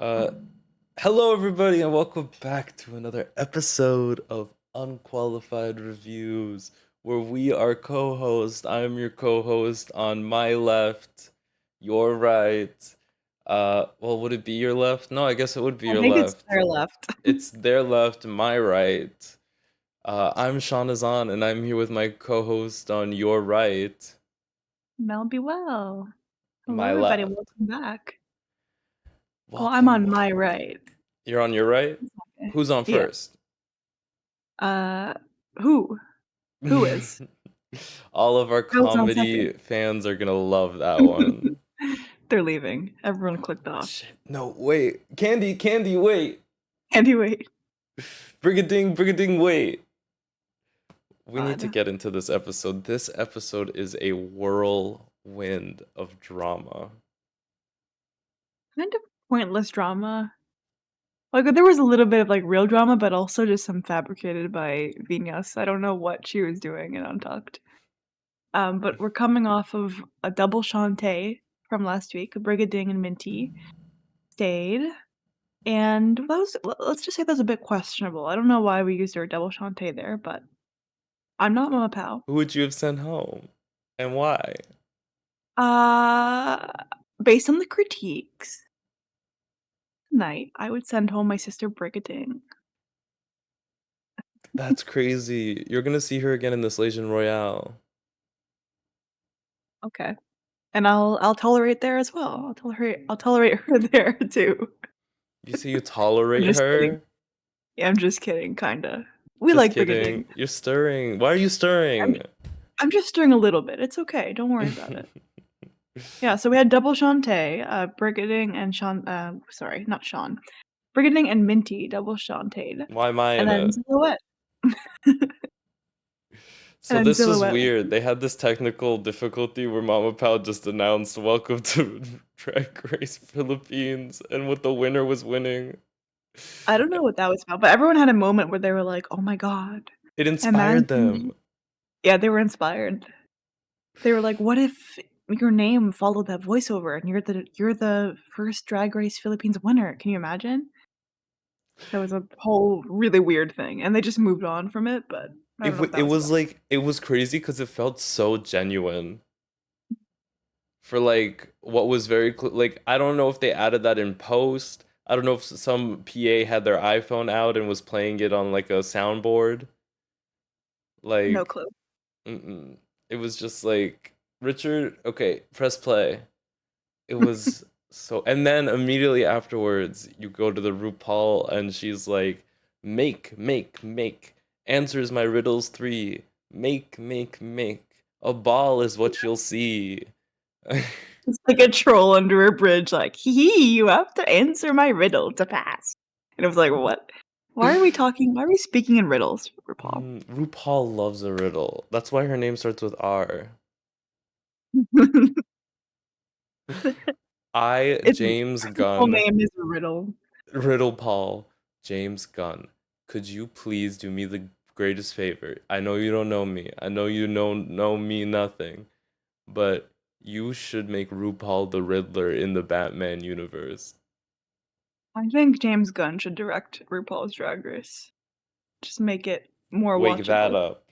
Uh, Hello, everybody, and welcome back to another episode of Unqualified Reviews, where we are co-host. I'm your co-host on my left, your right. Well, would it be your left? No, I guess it would be I your think it's left. their left. It's their left, my right. I'm Shawn, and I'm here with my co-host on your right, Mel be well. Hello, my everybody. left. Welcome back. Well, I'm Welcome, on my welcome. right. You're on your right? Okay. Who's on Yeah. first? Who? Who is? All of our Who's on second? comedy fans are gonna love that one. They're leaving. Everyone clicked off. Shit. No, wait. Candy, wait. Anyway, Brigading, wait. We need to God. get into this episode. This episode is a whirlwind of drama. Kind of pointless drama. Like, there was a little bit of, like, real drama, but also just some fabricated by Vinyas. I don't know what she was doing in Untucked. But we're coming off of a double Shantae from last week. Brigading and Minty stayed. And that was let's just say that was a bit questionable. I don't know why we used our double Shantae there, but I'm not Mama Pao. Who would you have sent home? And why? Uh, Based on the critiques tonight, I would send home my sister Brigading. That's crazy. You're gonna see her again in this Legion Royale. Okay. And I'll tolerate there as well. I'll tolerate her there too. You say you I'm tolerate just kidding. her? Yeah, I'm just kidding, kinda. We Just like Brigading. kidding. You're stirring. Why are you I'm stirring? I'm just stirring a little bit. It's okay. Don't worry about it. Yeah, so we had double Shantae, Brigading and Sean. Sorry, not Sean. Brigading and Minty double Shantaed, Why am I and in then it? Xilouhette. And So then this was Xilouhette. weird. They had this technical difficulty where Mama Pao just announced "Welcome to Drag Race Philippines," and what the winner was winning. I don't know what that was about, but everyone had a moment where they were like, "Oh my god, It inspired imagine." them. Yeah, they were inspired. They were like, "What if your name followed that voiceover and you're the first Drag Race Philippines winner? Can you imagine?" That was a whole really weird thing, and they just moved on from it, but I don't know what that It was was about. like it was crazy because it felt so genuine for like what was very like I don't know if they added that in post. I don't know if some PA had their iPhone out and was playing it on like a soundboard. No Like clue. mm-mm. It was just like Richard. Okay, press play. It was so, and then immediately afterwards, you go to the RuPaul, and she's like, make. Answers my riddles three. Make. A ball is what you'll see. It's like a troll under a bridge, like, "Hee, you have to answer my riddle to pass." And it was like, "What? Why are we speaking in riddles, RuPaul?" RuPaul loves a riddle. That's why her name starts with R. It's James her full Gunn, name is a riddle. Riddle Paul, James Gunn, could you please do me the greatest favor? I know you don't know me. I know you know me nothing, but you should make RuPaul the Riddler in the Batman universe. I think James Gunn should direct RuPaul's Drag Race. Just make it more Wake that watchable. up.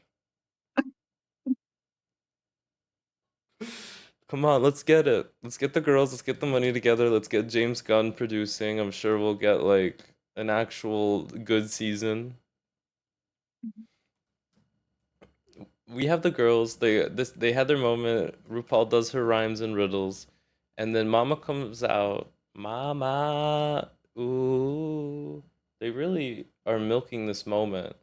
Come on, let's get it. Let's get the girls, let's get the money together. Let's get James Gunn producing. I'm sure we'll get like an actual good season. We have the girls. They had their moment. RuPaul does her rhymes and riddles, and then Mama comes out. Mama, ooh, they really are milking this moment.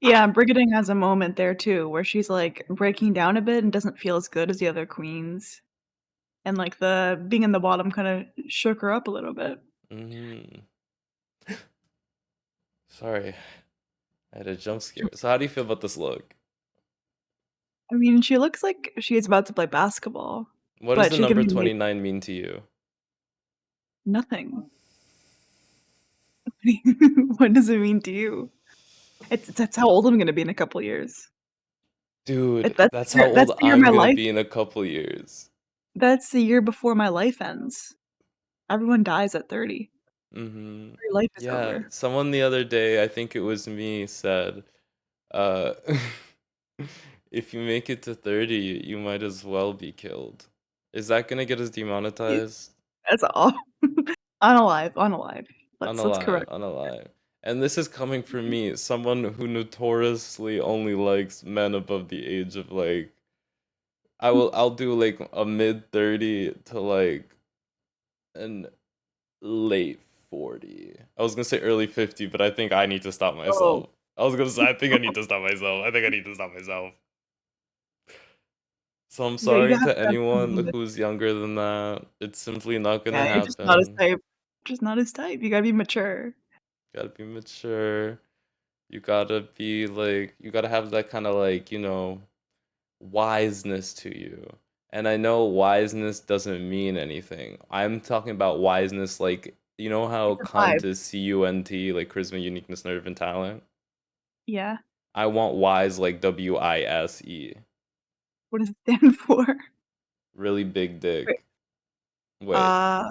Yeah, Brigading has a moment there too, where she's, like, breaking down a bit and doesn't feel as good as the other queens, and, like, the being in the bottom kinda shook her up a little bit. Mm, sorry, I had a jump scare. So how do you feel about this look? I mean, she looks like she's about to play basketball, What does but the she can number be made 29 mean to you? nothing. What does it mean to you? It's that's how old I'm gonna be in a couple years. Dude, That's that's the how year old my I'm gonna life be in a couple years. that's the year before my life ends. Everyone dies at 30. Mhm. Your life is Yeah, over. someone the other day, I think it was me, said, uh, "If you make it to 30, you might as well be killed." Is that gonna get us Y demonetized? That's all. Unalive, unalive. Let's Unalive, correct. unalive. And this is coming from me, someone who notoriously only likes men above the age of like I'll do like a mid 30 to like an late 40. I was gonna say early 50, but I think I need to stop Oh. myself. I was gonna say I think I need to stop myself. I think I need to stop myself. So I'm Yeah, you sorry have to to have anyone something that who's younger than that. It's simply not gonna yeah, you're just not his happen. type. Just not his type. You gotta be mature. Gotta be mature. You gotta be like, you gotta have that kind of like, wiseness to you. And I know wiseness doesn't mean anything. I'm talking about wiseness like, you know how It's a vibe. cunt is CUNT, like charisma, uniqueness, nerve, and talent? Yeah. I want wise like WISE. What does it stand for? Really big Wait, dick. Wait, uh,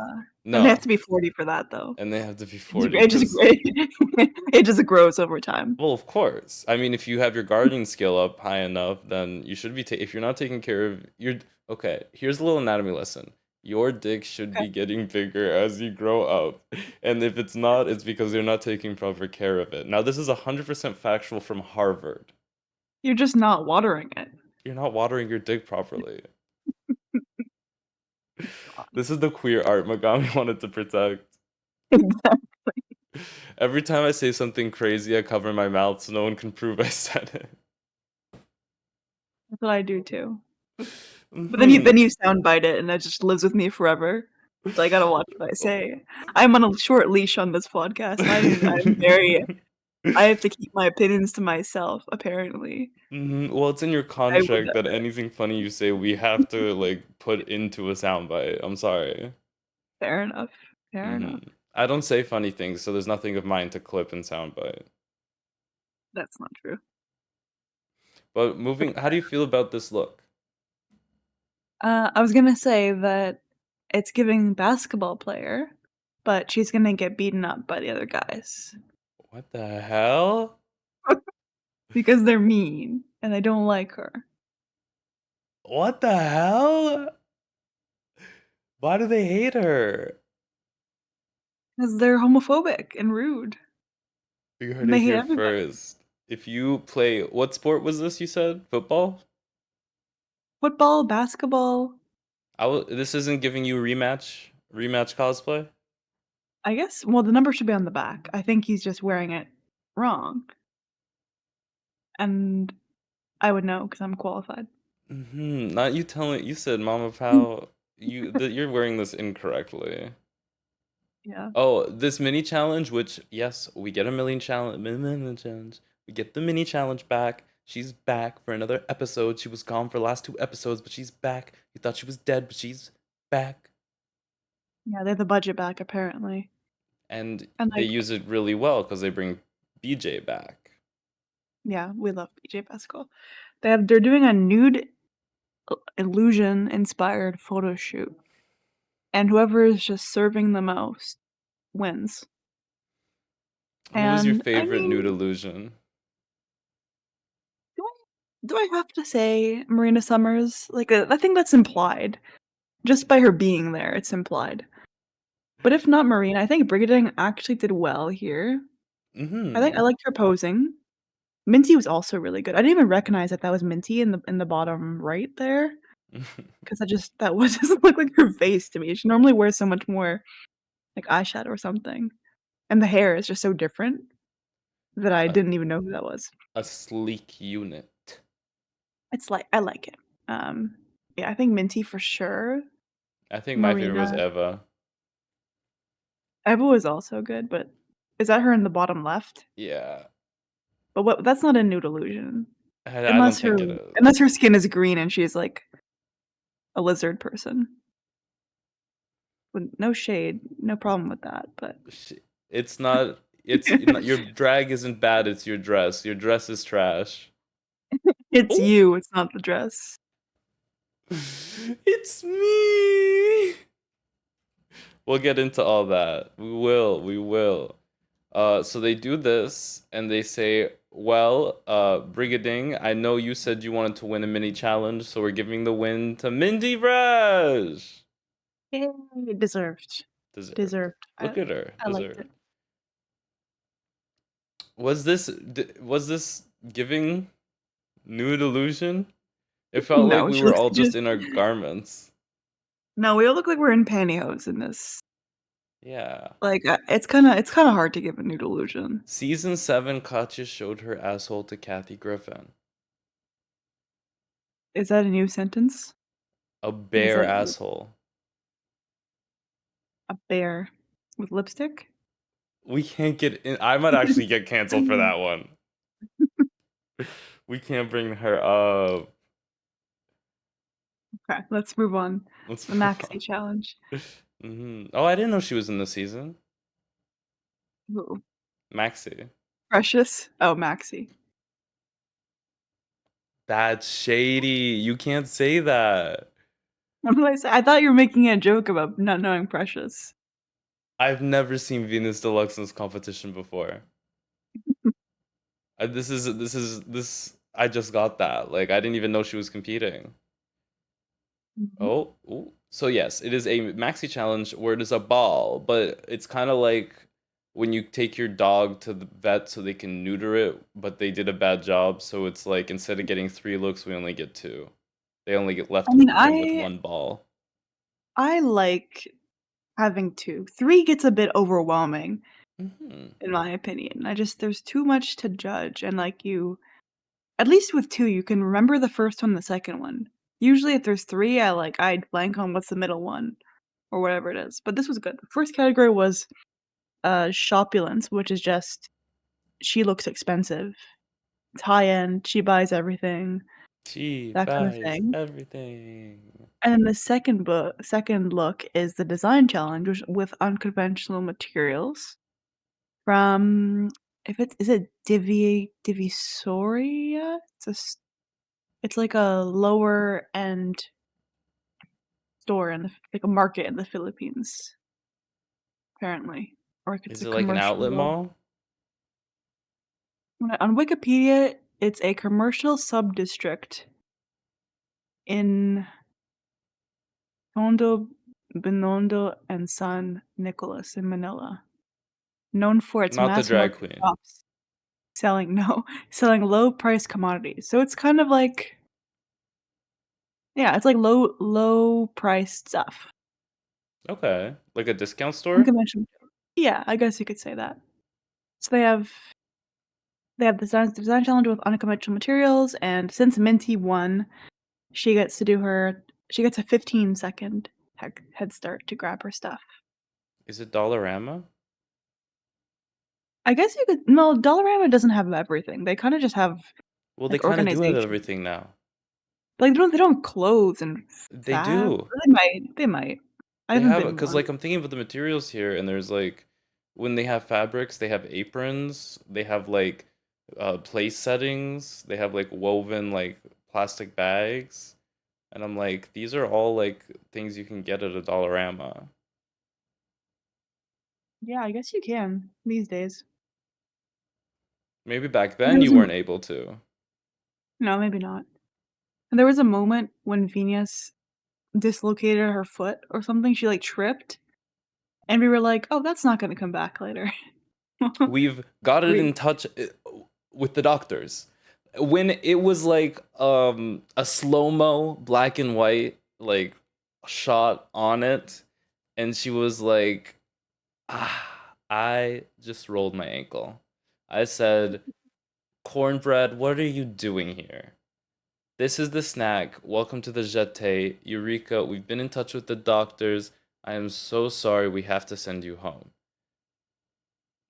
and they have no. to be 40 for that, though. And they have to be It just 40 it just because, it just grows over time. well, of course. I mean, if you have your guardian skill up high enough, then you should be, if you're not taking care of your, okay, here's a little anatomy lesson. Your dick should Okay. be getting bigger as you grow up. And if it's not, it's because you're not taking proper care of it. Now, this is 100% factual from Harvard. You're just not watering it. You're not watering your dick properly. God. This is the queer art Magami wanted to protect. Exactly. Every time I say something crazy, I cover my mouth so no one can prove I said That's what I do too. it. But then you Hmm. then you soundbite it, and that just lives with me forever. So I gotta watch what I say. I'm on a short leash on this podcast. I have to keep my opinions to myself, apparently. Well, it's in your I would contract that never. anything funny you say, we have to like put into a soundbite. I'm sorry. Fair enough. Fair hmm enough. I don't say funny things, so there's nothing of mine to clip and soundbite. That's not true. But But moving, how do you feel about this look? I was gonna say that it's giving basketball player, but she's gonna get beaten up by the other guys What the hell? because they're mean and they don't like her. What the hell? Why do they hate her? Because they're homophobic and rude, You heard and they it hate here everybody. first. If you play, what sport was this you said? Football? Football, basketball, This isn't giving you rematch cosplay? I guess well, the number should be on the back. I think he's just wearing it wrong, and I would know because 'cause I'm qualified. Not you telling, you said Mama Pao, you're wearing this incorrectly. Yeah. Oh, this mini challenge, which yes, we get a million challenge. We get the mini challenge back. She's back for another episode. She was gone for the last two episodes, but she's back. You thought she was dead, but she's back. Yeah, they have the budget back apparently, And and, they like use it really well because they bring BJ back. yeah, we love PJ Basketball. They're doing a nude illusion-inspired photo shoot, and whoever is just serving the most wins. Who was your And, I favorite nude mean, illusion? do I do I have to say Marina Summers? Like, I think that's implied. Just by her being there, it's implied. But if not Marina, I think Brigading actually did well here. I think I Mm-hmm. liked her posing. Minty was also really good. I didn't even recognize that that was Minty in the bottom right there, 'cause that was doesn't look like her face to me. She normally wears so much more, like, eyeshadow or something, and the hair is just so different that I a, didn't even know who that was. a sleek unit. It's like I like it. Um, yeah, I think Minty for sure. I think my favorite Marina was Eva. Eva was also good, but is that her in the bottom left? Yeah, But what that's not a nude illusion. I don't think it Unless is. her skin is green and she's, like, a lizard person. With no shade, no problem with that, but Sh- It's not. Your drag isn't bad. It's your dress. Your dress is trash. it's Oh, you, it's not the dress. it's me. We'll get into all that. We will. So they do this and they say, well, Brigading, I know you said you wanted to win a mini challenge, so we're giving the win to Mindy Fresh. Yay, deserved. Deserved. Deserved. Look at her. I liked it. Deserved. Was this giving nude illusion? It felt like No, we she were looks all just just in our garments. no, we all look like we're in pantyhose in this. Yeah. Like, it's kinda hard to give a nude illusion. Season 7, Katya showed her asshole to Kathy Griffin. Is that a new sentence? A Like, is bare that asshole. a bear with lipstick? We can't get in. I might actually get canceled for that one. We can't bring her up. Okay, let's move on. Let's The move Maxi on. challenge. Oh, I didn't know she was in the season. Ooh. Maxi. Precious? Oh, Maxi. That's shady. You can't say that. What did I say? I thought you were making a joke about not knowing Precious. I've never seen Venus Deluxe in this competition before. This. I just got that. Like, I didn't even know she was competing. Mhm. Oh, ooh. So yes, it is a maxi challenge where it is a ball, but it's kind of like when you take your dog to the vet so they can neuter it, but they did a bad job, so it's like instead of getting 3 looks, we only get 2. They only get I left mean, them with 1 ball. I like having 2. 3 gets a bit overwhelming, Hmm. in my opinion. There's too much to judge, and, like, you at least with 2, you can remember the first one, the second one. Usually, if there's 3, I'd blank on what's the middle one or whatever it is, but this was good. The first category was, shopulence, which is just she looks expensive. It's high-end, she buys everything, She that kind of buys thing. everything. And then the second look is the design challenge, which with unconventional materials from if it's is it Divisoria? It's like a lower end store in the like a market in the Philippines, apparently, or like it's Is a it like an outlet commercial mall? on Wikipedia, it's a commercial sub-district in Tondo, Binondo, and San Nicolas in Manila, known for its Not the mass drag market queen. shops selling no, selling low-priced commodities. So it's kind of like yeah, it's like low-priced stuff. Okay. Like a discount store? Unconventional. Yeah, I guess you could say that. So they have design challenge with unconventional materials, and since Minty won, she gets a 15-second head start to grab her stuff. Is it Dollarama? I guess you could no, Dollarama doesn't have everything. They kinda just have, Well, they like, kind of do have organization. everything now. Like, they don't have clothes and They fab. do. They might. I They haven't have been because one. like I'm thinking about the materials here, and there's like when they have fabrics, they have aprons, they have like place settings, they have like woven like plastic bags, and I'm like, these are all like things you can get at a Dollarama. Yeah, I guess you can these days. Maybe back There then was you a weren't able to. no, maybe not. And there was a moment when Venus dislocated her foot or something, she, like, tripped, and we were like, "Oh, that's not gonna come back later." We've got it We in touch with the doctors. When it was like a slow-mo black and white like shot on it, and she was like, ah, I just rolled my ankle. I said, cornbread, what are you doing here? This is the snack. Welcome to the Jeté. Eureka, we've been in touch with the doctors. I am so sorry we have to send you home.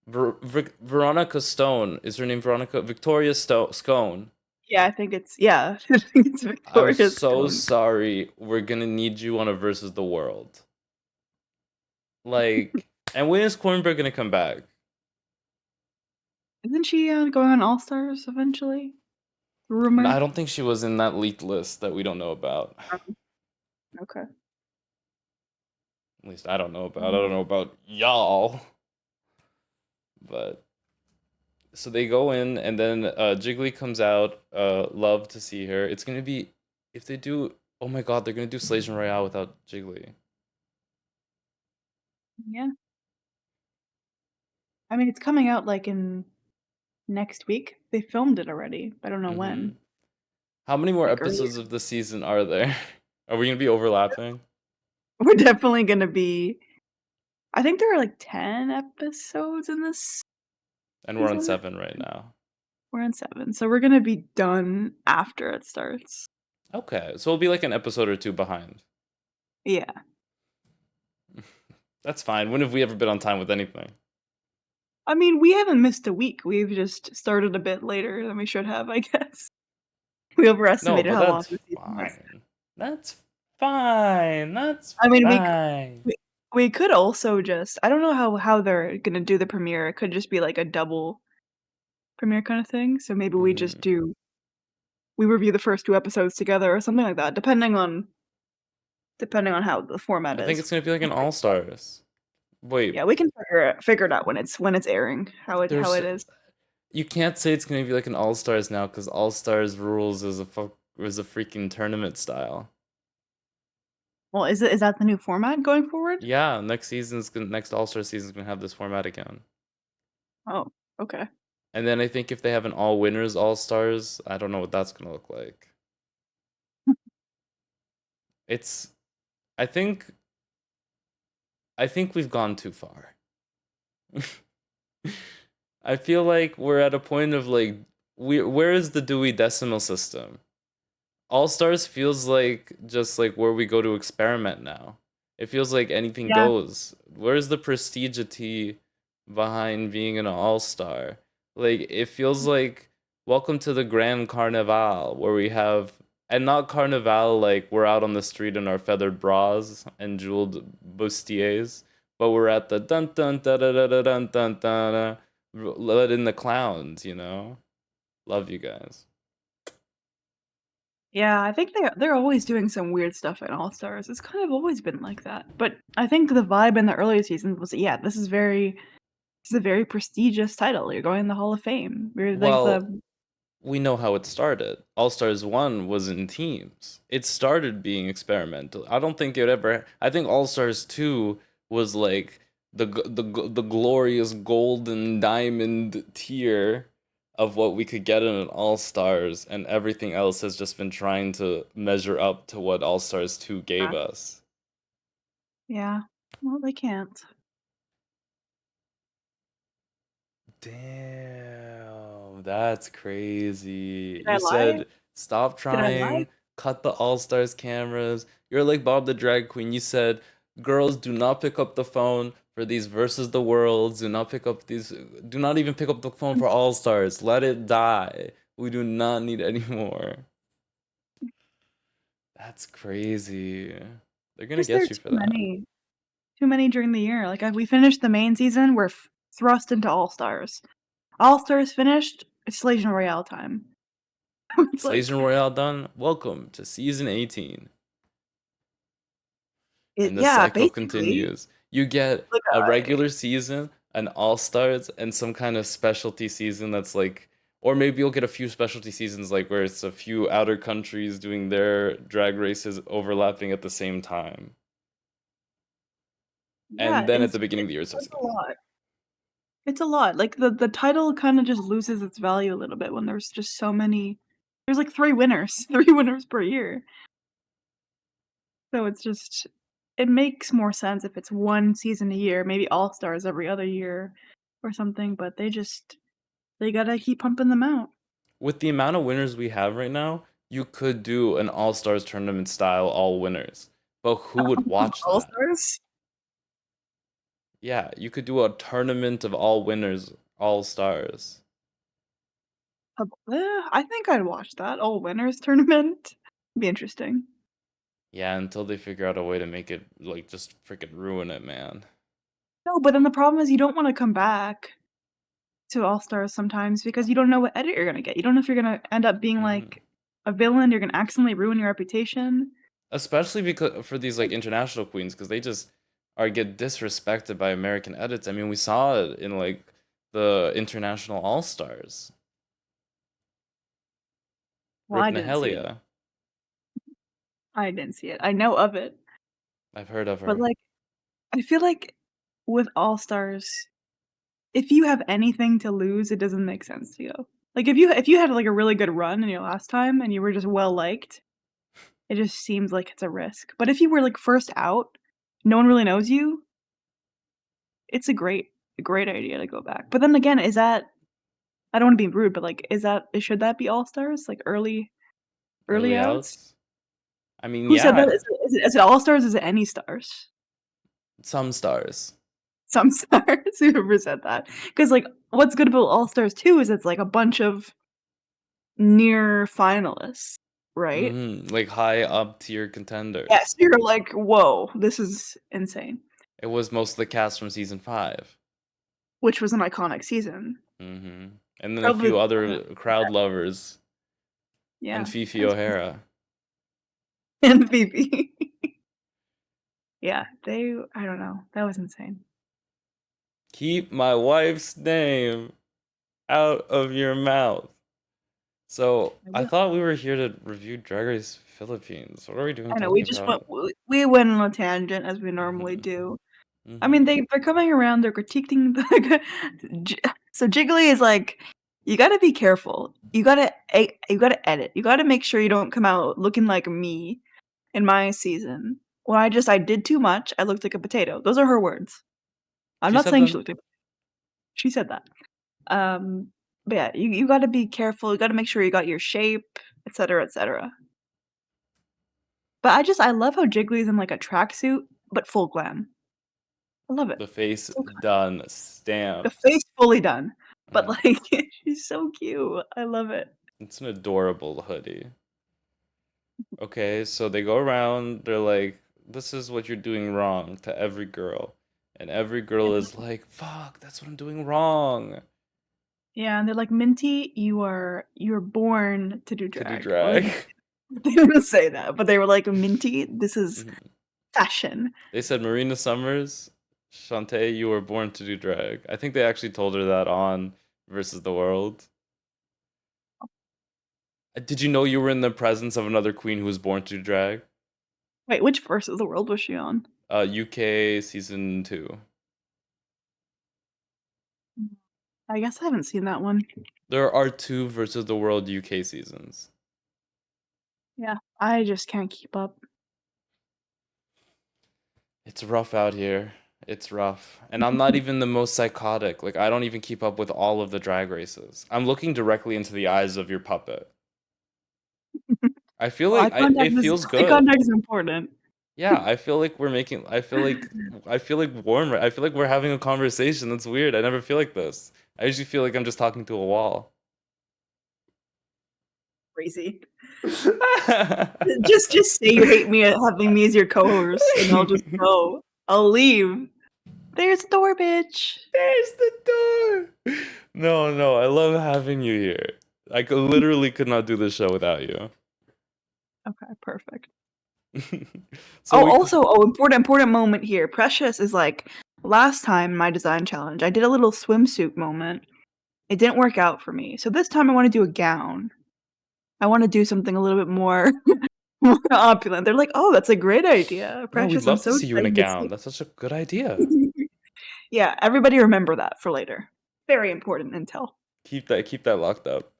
Veronica Stone. Is her name Veronica? Victoria Scone. yeah, I think it's yeah, I think it's I'm Victoria's so cone. sorry. We're gonna need you on a versus the world. Like, and when is Cornbread gonna come back? Isn't she, going on All Stars eventually? I Rumor? don't think she was in that leaked list that we don't know about. Oh, okay. At least I don't know about. I Mm. don't know about y'all. But so they go in, and then Jiggly comes out. Love to see her. It's gonna be if they do. Oh my God, they're gonna do Slation Royale without Jiggly. Yeah. I mean, it's coming out, like, in next week. They filmed it already. I don't know Mm-hmm. when. How many more Like, earlier. episodes of the season are there? Are we gonna be overlapping? We're definitely gonna be I think there are, like, 10 episodes in this And we're on season. 7 right now. We're on 7, so we're gonna be done after it starts. Okay, so we'll be like an episode or two behind. Yeah. That's fine. When have we ever been on time with anything? I mean, we haven't missed a week. We've just started a bit later than we should have, I guess. We No, overestimated but how long that's the season was. fine. That's fine. That's I mean, fine. we we could also just I don't know how they're gonna do the premiere. It could just be like a double premiere kinda thing, so maybe Hmm. we review the first 2 episodes together or something like that, depending on how the format I think is. it's gonna be like an We'll All figure it out. Stars. Wait, Yeah, we can figure it out when it's airing, how there's it is. you can't say it's gonna be like an All Stars now because All Stars rules is a freaking tournament style. Well, is that the new format going forward? Yeah, next All Star season's gonna have this format again. Oh, okay. And then I think if they have an all winners All Stars, I don't know what that's gonna look like. It's I think I think we've gone too far. I feel like we're at a point of like where is the Dewey Decimal System? All Stars feels like just like where we go to experiment now. It feels like anything Yeah. goes. Where's the prestigiety behind being an all star? Like it feels like welcome to the Grand Carnival where we have and not Carnival like we're out on the street in our feathered bras and jeweled bustiers, but we're at the dun dun da da da da dun dun dun let in the clowns, you know? Love you guys. Yeah, I think they're always doing some weird stuff in All-Stars. It's kind of always been like that. But I think the vibe in the earlier seasons was, yeah, this is a very prestigious title. You're going in the Hall of Fame. We're like Well, the we know how it started. All Stars 1 was in teams. It started being experimental. I don't think it ever I think All Stars 2 was like the glorious golden diamond tier of what we could get in an All Stars, and everything else has just been trying to measure up to what All Stars 2 gave Ah, us. yeah. Well, they can't. Damn, that's crazy. Did I You lie? said stop Did I lie? trying, cut the All Stars cameras. You're like Bob the Drag Queen. You said girls do not pick up the phone for these versus the worlds. Do not even pick up the phone for All Stars. Let it die. We do not need any more. That's crazy. They're gonna Just there are get you too for that. many. Too many during the year. Like, we finished the main season, we're thrust into All-Stars. All-Stars finished, it's Slays Royale time. It's Slazen like Royale done. Welcome to season 18. it And the yeah, cycle basically. continues. You get Like, a regular season, an all stars, and some kind of specialty season that's like, or maybe you'll get a few specialty seasons like where it's a few outer countries doing their drag races overlapping at the same time. yeah, And then at the beginning of the year, it starts it's again. a lot. It's a lot. Like, the title kinda just loses its value a little bit when there's just so many there's, like, 3 winners, 3 winners per year. So it's just it makes more sense if it's 1 season a year, maybe All-Stars every other year or something, but they gotta keep pumping them out. With the amount of winners we have right now, you could do an all stars tournament style all winners. But who would watch that? All-Stars? Yeah, you could do a tournament of all winners, all stars. I think I'd watch that, all winners tournament. Be interesting. Yeah, until they figure out a way to make it like just freaking ruin it, man. No, but then the problem is you don't wanna come back to All-Stars sometimes because you don't know what edit you're gonna get. You don't know if you're gonna end up being, Hmm. like, a villain, you're gonna accidentally ruin your reputation. Especially because for these like international queens, because or get disrespected by American edits. I mean, we saw it in like the International All Stars. Well, Rip I didn't see it. Nahelia. I didn't see it. I know of it, I've heard of but, her. like, I feel like with All-Stars, if you have anything to lose, it doesn't make sense to you. Like, if you had, like, a really good run in your last time and you were just well-liked, it just seems like it's a risk. But if you were, like, first out, no one really knows you, it's a great idea to go back. But then again, is that I don't wanna be rude, but, like, should that be All-Stars? Like, early Early outs? outs. I mean, Who said that? yeah, Is it All-Stars? Is it any stars? some stars. Some stars? Whoever said that? Because like, what's good about All-Stars too is it's, like, a bunch of near finalists, right? Like high up tier Yes, contenders. you're like, "Whoa, this is insane." It was most of the cast from season 5. Which was an iconic season. And then a Probably few the other one crowd lovers and yeah, Fifi I was gonna O'Hara. and Phoebe. Yeah, I don't know, that was insane. Keep my wife's name out of your mouth. So I I will. thought we were here to review Drag Race Philippines. What are we doing I know, talking about? we went on a tangent as we normally hmm do. I hmm mean, they're coming around, they're critiquing the J so Jiggly is like, "You gotta be careful. You gotta edit. You gotta make sure you don't come out looking like me in my season. Well, I did too much. I looked like a potato." Those are her words. I'm She not said saying she them. looked like she said that. Um, but yeah, you gotta be careful. You gotta make sure you got your shape, etcetera, etcetera. But I love how Jiggly's in, like, a tracksuit, but full glam. I love it. The face So done the stamped. face fully done, but, Mhm. like, she's so cute. I love it. It's an adorable hoodie. Okay, so they go around, they're like, this is what you're doing wrong to every girl. And every girl is like, fuck, that's what I'm doing wrong Yeah, and they're like, "Minty, you're born to do to do drag." Or drag. they didn't say that, but they were like, "Minty, this is Mhm. fashion." They said, Marina Summers, Shantae, you were born to do drag. I think they actually told her that on Versus the World. Did you know you were in the presence of another queen who was born to do drag? Wait, which verse of the world was she on? UK season 2. I guess I haven't seen that one. There are 2 Versus the World UK seasons. Yeah, I just can't keep up. It's rough out here. It's rough. And I'm not even the most psychotic. Like, I don't even keep up with all of the drag races. I'm looking directly into the eyes of your puppet. I feel Well, like it feels eye good. contact is important. Yeah, I feel like we're making I feel like warm. I feel like we're having a conversation. That's weird. I never feel like this. I usually feel like I'm just talking to a wall. Crazy. Just say you hate me at having me as your co-host, and I'll just go. I'll leave. There's the door, bitch. There's the door. No, no, I love having you here. Literally could not do this show without you. Okay, perfect. So Oh, we also, important moment here. Precious is like, last time my design challenge, I did a little swimsuit moment. It didn't work out for me. So this time I want to do a gown. I want to do something a little bit more, more opulent. They're like, oh, that's a great idea. No, we'd Precious, I'm love to so see you in a excited to gown. see. That's such a good idea. Yeah, everybody remember that for later. Very important intel. Keep that locked up.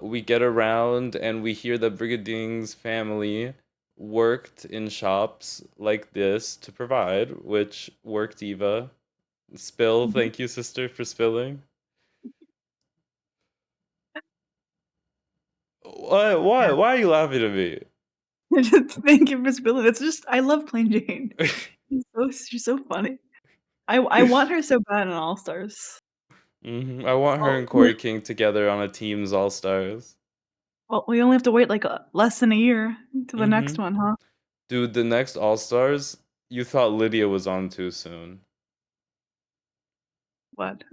We get around and we hear that Brigading's family worked in shops like this to provide, which worked Eva. Spill, thank you, sister, for spilling. What? Why? Yeah. Why are you laughing at me? Thank you for spilling. It's just I love Plain Jane. She's so funny. I want her so bad in All Stars. I want her Well, and Corey King together on a Team's All Stars. well, we only have to wait like less than a year to the Mm-hmm. next one, huh? Dude, the next All Stars, you thought Lydia was on too soon. What?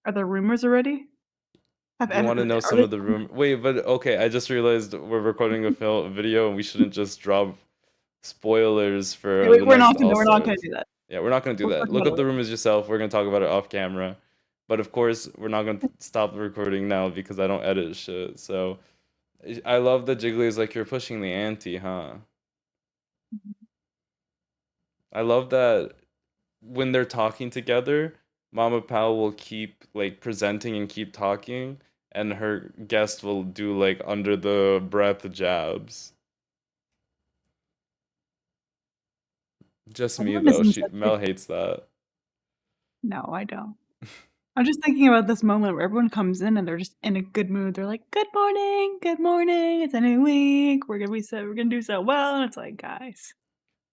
Are there rumors already? Have Do you want to know are some they of the room? Wait, but okay, I just realized we're recording a video and we shouldn't just drop spoilers Okay, for the we're next not gonna All we're not gonna Stars. do that. Yeah, we're not gonna do We'll that. talk Look about it up the later. rumors yourself. We're gonna talk about it off camera. But of course, we're not gonna stop the recording now because I don't edit shit. So I love that Jiggly is like, you're pushing the ante, huh? Mhm. I love that when they're talking together, Mama Pao will keep like presenting and keep talking, and her guest will do like under the breath jabs. Just me Everyone is though. in such a Mel hates that. No, I don't. I'm just thinking about this moment where everyone comes in and they're just in a good mood. They're like, good morning, it's a new week, we're gonna do so well," and it's like, "Guys,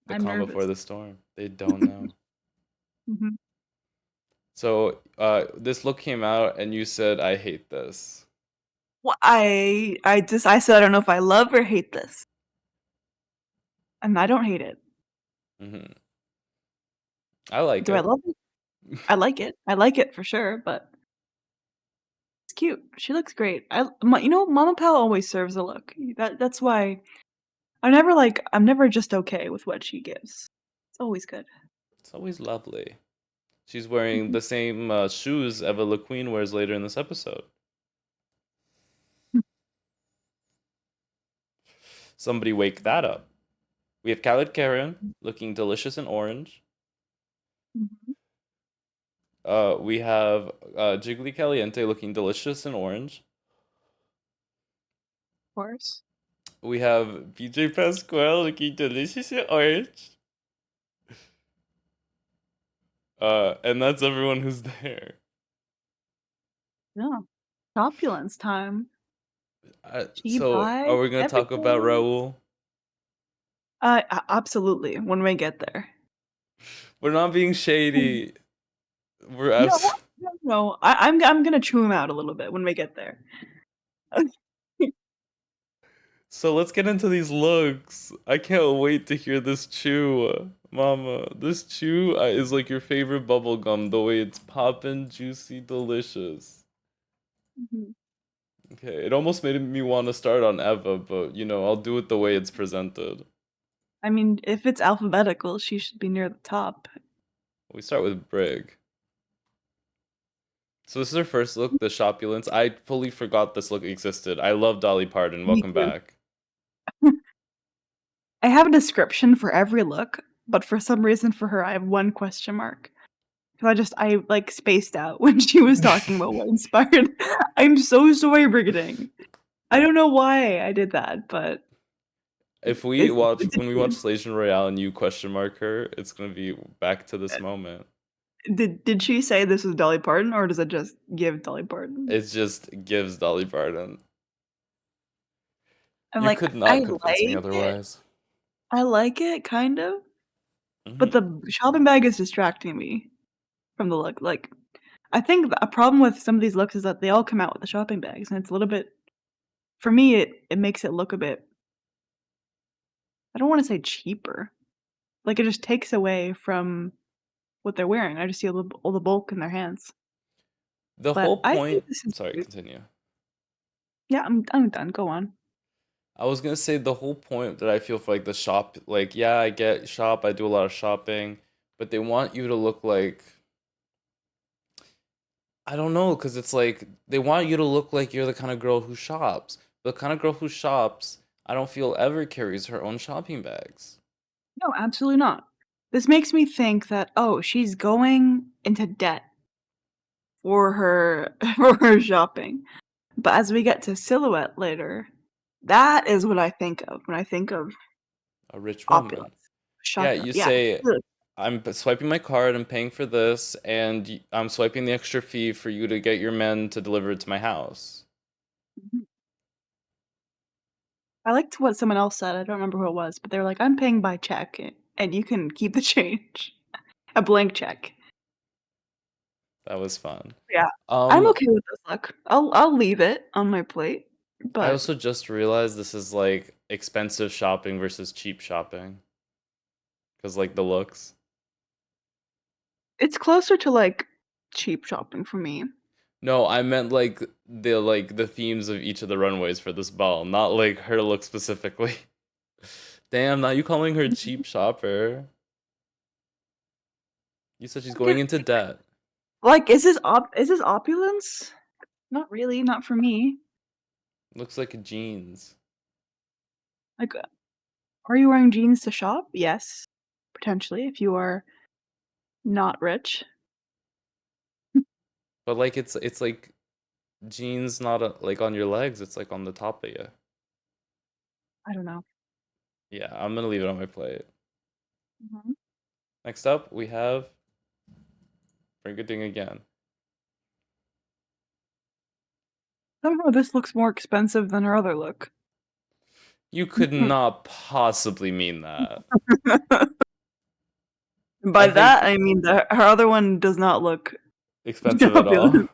The I'm calm before nervous." the storm. They don't know. Mhm. So, this look came out, and you said, "I hate this." Well, I said I don't know if I love or hate this, and I don't hate it. Hmm. I like Do I it. love it? I like it. I like it for sure, but it's cute. She looks great. Mama Pao always serves a look. That's why I'm never just okay with what she gives. It's always good. It's always lovely. She's wearing Mhm. the same shoes Eva LaQueen wears later in this episode. Somebody wake that up. We have Khaled Karen looking delicious in orange. Mhm. We have Jiggly Caliente looking delicious in orange. Of course. We have BJ Pasquale looking delicious in orange. And that's everyone who's there. Yeah. Opulence time. She So, are buys we gonna talk about everything. Raul? Absolutely, when we get there. We're not being Mm. shady. We're No, abs- no, I'm gonna chew him out a little bit when we get there. So let's get into these looks. I can't wait to hear this chew, Mama. This chew is like your favorite bubble gum. The way it's poppin', juicy, delicious. Mhm. Okay, it almost made me want to start on Eva, but I'll do it the way it's presented. I mean, if it's alphabetical, she should be near the top. We start with Brig. So this is her first look, the Shopulence. I fully forgot this look existed. I love Dolly Parton. Me Welcome too. back. I have a description for every look, but for some reason for her, I have one question mark. 'Cause like, spaced out when she was talking about what inspired I'm so sorry, Brigading. I don't know why I did that, but If we it's watch it's a when we watch theme. Slation Royale and you question mark her, it's gonna be back to this moment. Did she say this was Dolly Parton, or does it just give Dolly Parton? It just gives Dolly Parton. I'm You like, could I not convince me like it. otherwise. I like it, kind of, but Hmm. the shopping bag is distracting me from the look. Like, I think a problem with some of these looks is that they all come out with the shopping bags, and it's a little bit for me, it makes it look a bit I don't wanna say cheaper. Like, it just takes away from what they're wearing. I just see all the bulk in their hands. The But whole I think point. this is Sorry, cute. continue. Yeah, I'm done, go on. I was gonna say the whole point that I feel for like the shop, like yeah, I get shop, I do a lot of shopping, but they want you to look like I don't know, because it's like they want you to look like you're the kind of girl who shops. The kind of girl who shops, I don't feel ever carries her own shopping bags. No, absolutely not. This makes me think that, oh, she's going into debt for her for her shopping. But as we get to Silhouette later, that is what I think of when I think of A rich woman. opulence. Yeah, Shaka you yeah. say I'm swiping my card, I'm paying for this, and I'm swiping the extra fee for you to get your men to deliver it to my house. Mhm. I liked what someone else said, I don't remember who it was, but they were like, "I'm paying by check, and you can keep the change." A blank check. That was fun. Yeah. I'm Um, okay with this look. I'll leave it on my plate, I but also just realized this is like expensive shopping versus cheap shopping. Because like the looks. it's closer to, like, cheap shopping for me. No, I meant like the themes of each of the runways for this ball, not like her look specifically. Damn, now you calling her cheap shopper. You said she's going Get into debt. like, is this opulence? Not really, not for me. Looks like jeans. Like, are you wearing jeans to shop? Yes, potentially, if you are not rich. But like it's like jeans not like on your legs, it's like on the top of you. I don't know. Yeah, I'm gonna leave it on my plate. Mhm. Next up, we have Bring It Ding again. Somehow this looks more expensive than her other look. You could not possibly mean that. By I think that, I mean that her other one does not look expensive at all. opulent.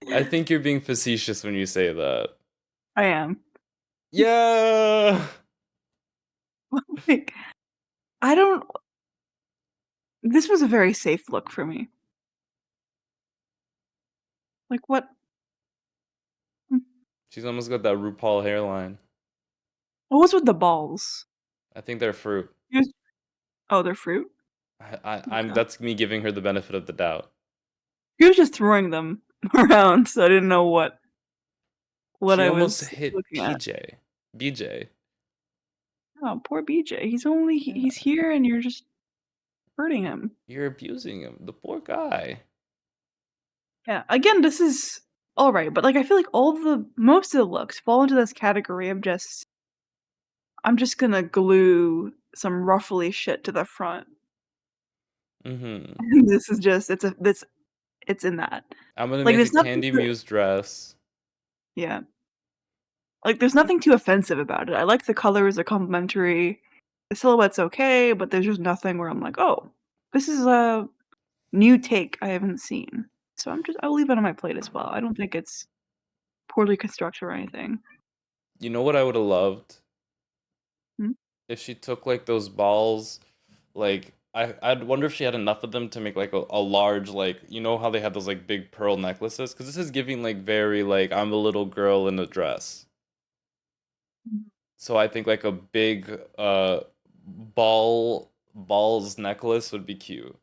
I think you're being facetious when you say that. I am. Yeah. Like, I don't this was a very safe look for me. Like, what? She's almost got that RuPaul hairline. What was with the balls? I think they're fruit. Yes. Oh, they're fruit? I'm Okay. that's me giving her the benefit of the doubt. He was just throwing them around, so I didn't know what She I almost was hit looking at. PJ. BJ. Oh, poor BJ. Yeah. He's here and you're just hurting him. You're abusing him. The poor guy. Yeah, again, this is alright, but, like, I feel like most of the looks fall into this category of just, I'm just gonna glue some ruffly shit to the front. Mm-hmm. This is just it's in that. I'm gonna Like, make a there's nothing Candy to Muse dress. yeah. Like, there's nothing too offensive about it. I like the colors, they're complementary. The silhouette's okay, but there's just nothing where I'm like, "Oh, this is a new take I haven't seen." So I'll leave it on my plate as well. I don't think it's poorly constructed or anything. You know what I would have loved? Hmm? If she took like those balls, like I'd wonder if she had enough of them to make like a large like you know how they have those like big pearl necklaces? Because this is giving like very like I'm a little girl in a dress. Mhm. So I think like a big balls necklace would be cute.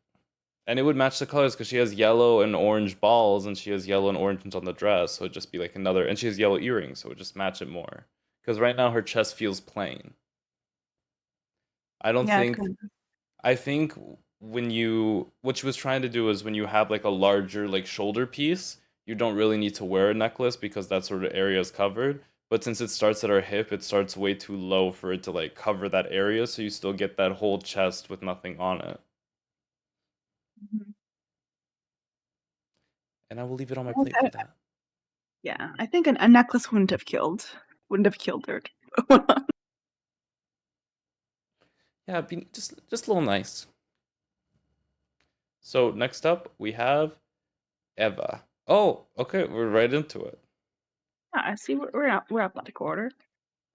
And it would match the colors because she has yellow and orange balls and she has yellow and orange on the dress. So it'd just be like another and she has yellow earrings, so it would just match it more. Because right now her chest feels plain. I don't Yeah, think 'cause I think when you what she was trying to do is when you have like a larger like shoulder piece, you don't really need to wear a necklace because that sort of area is covered. But since it starts at her hip, it starts way too low for it to like cover that area, so you still get that whole chest with nothing on it. mhm. And I will leave it on my plate for Okay. that. Yeah, I think a necklace wouldn't have killed her. Yeah, be just a little nice. So next up we have Eva. Oh, okay, we're right into it. Yeah, I see we're athletic order.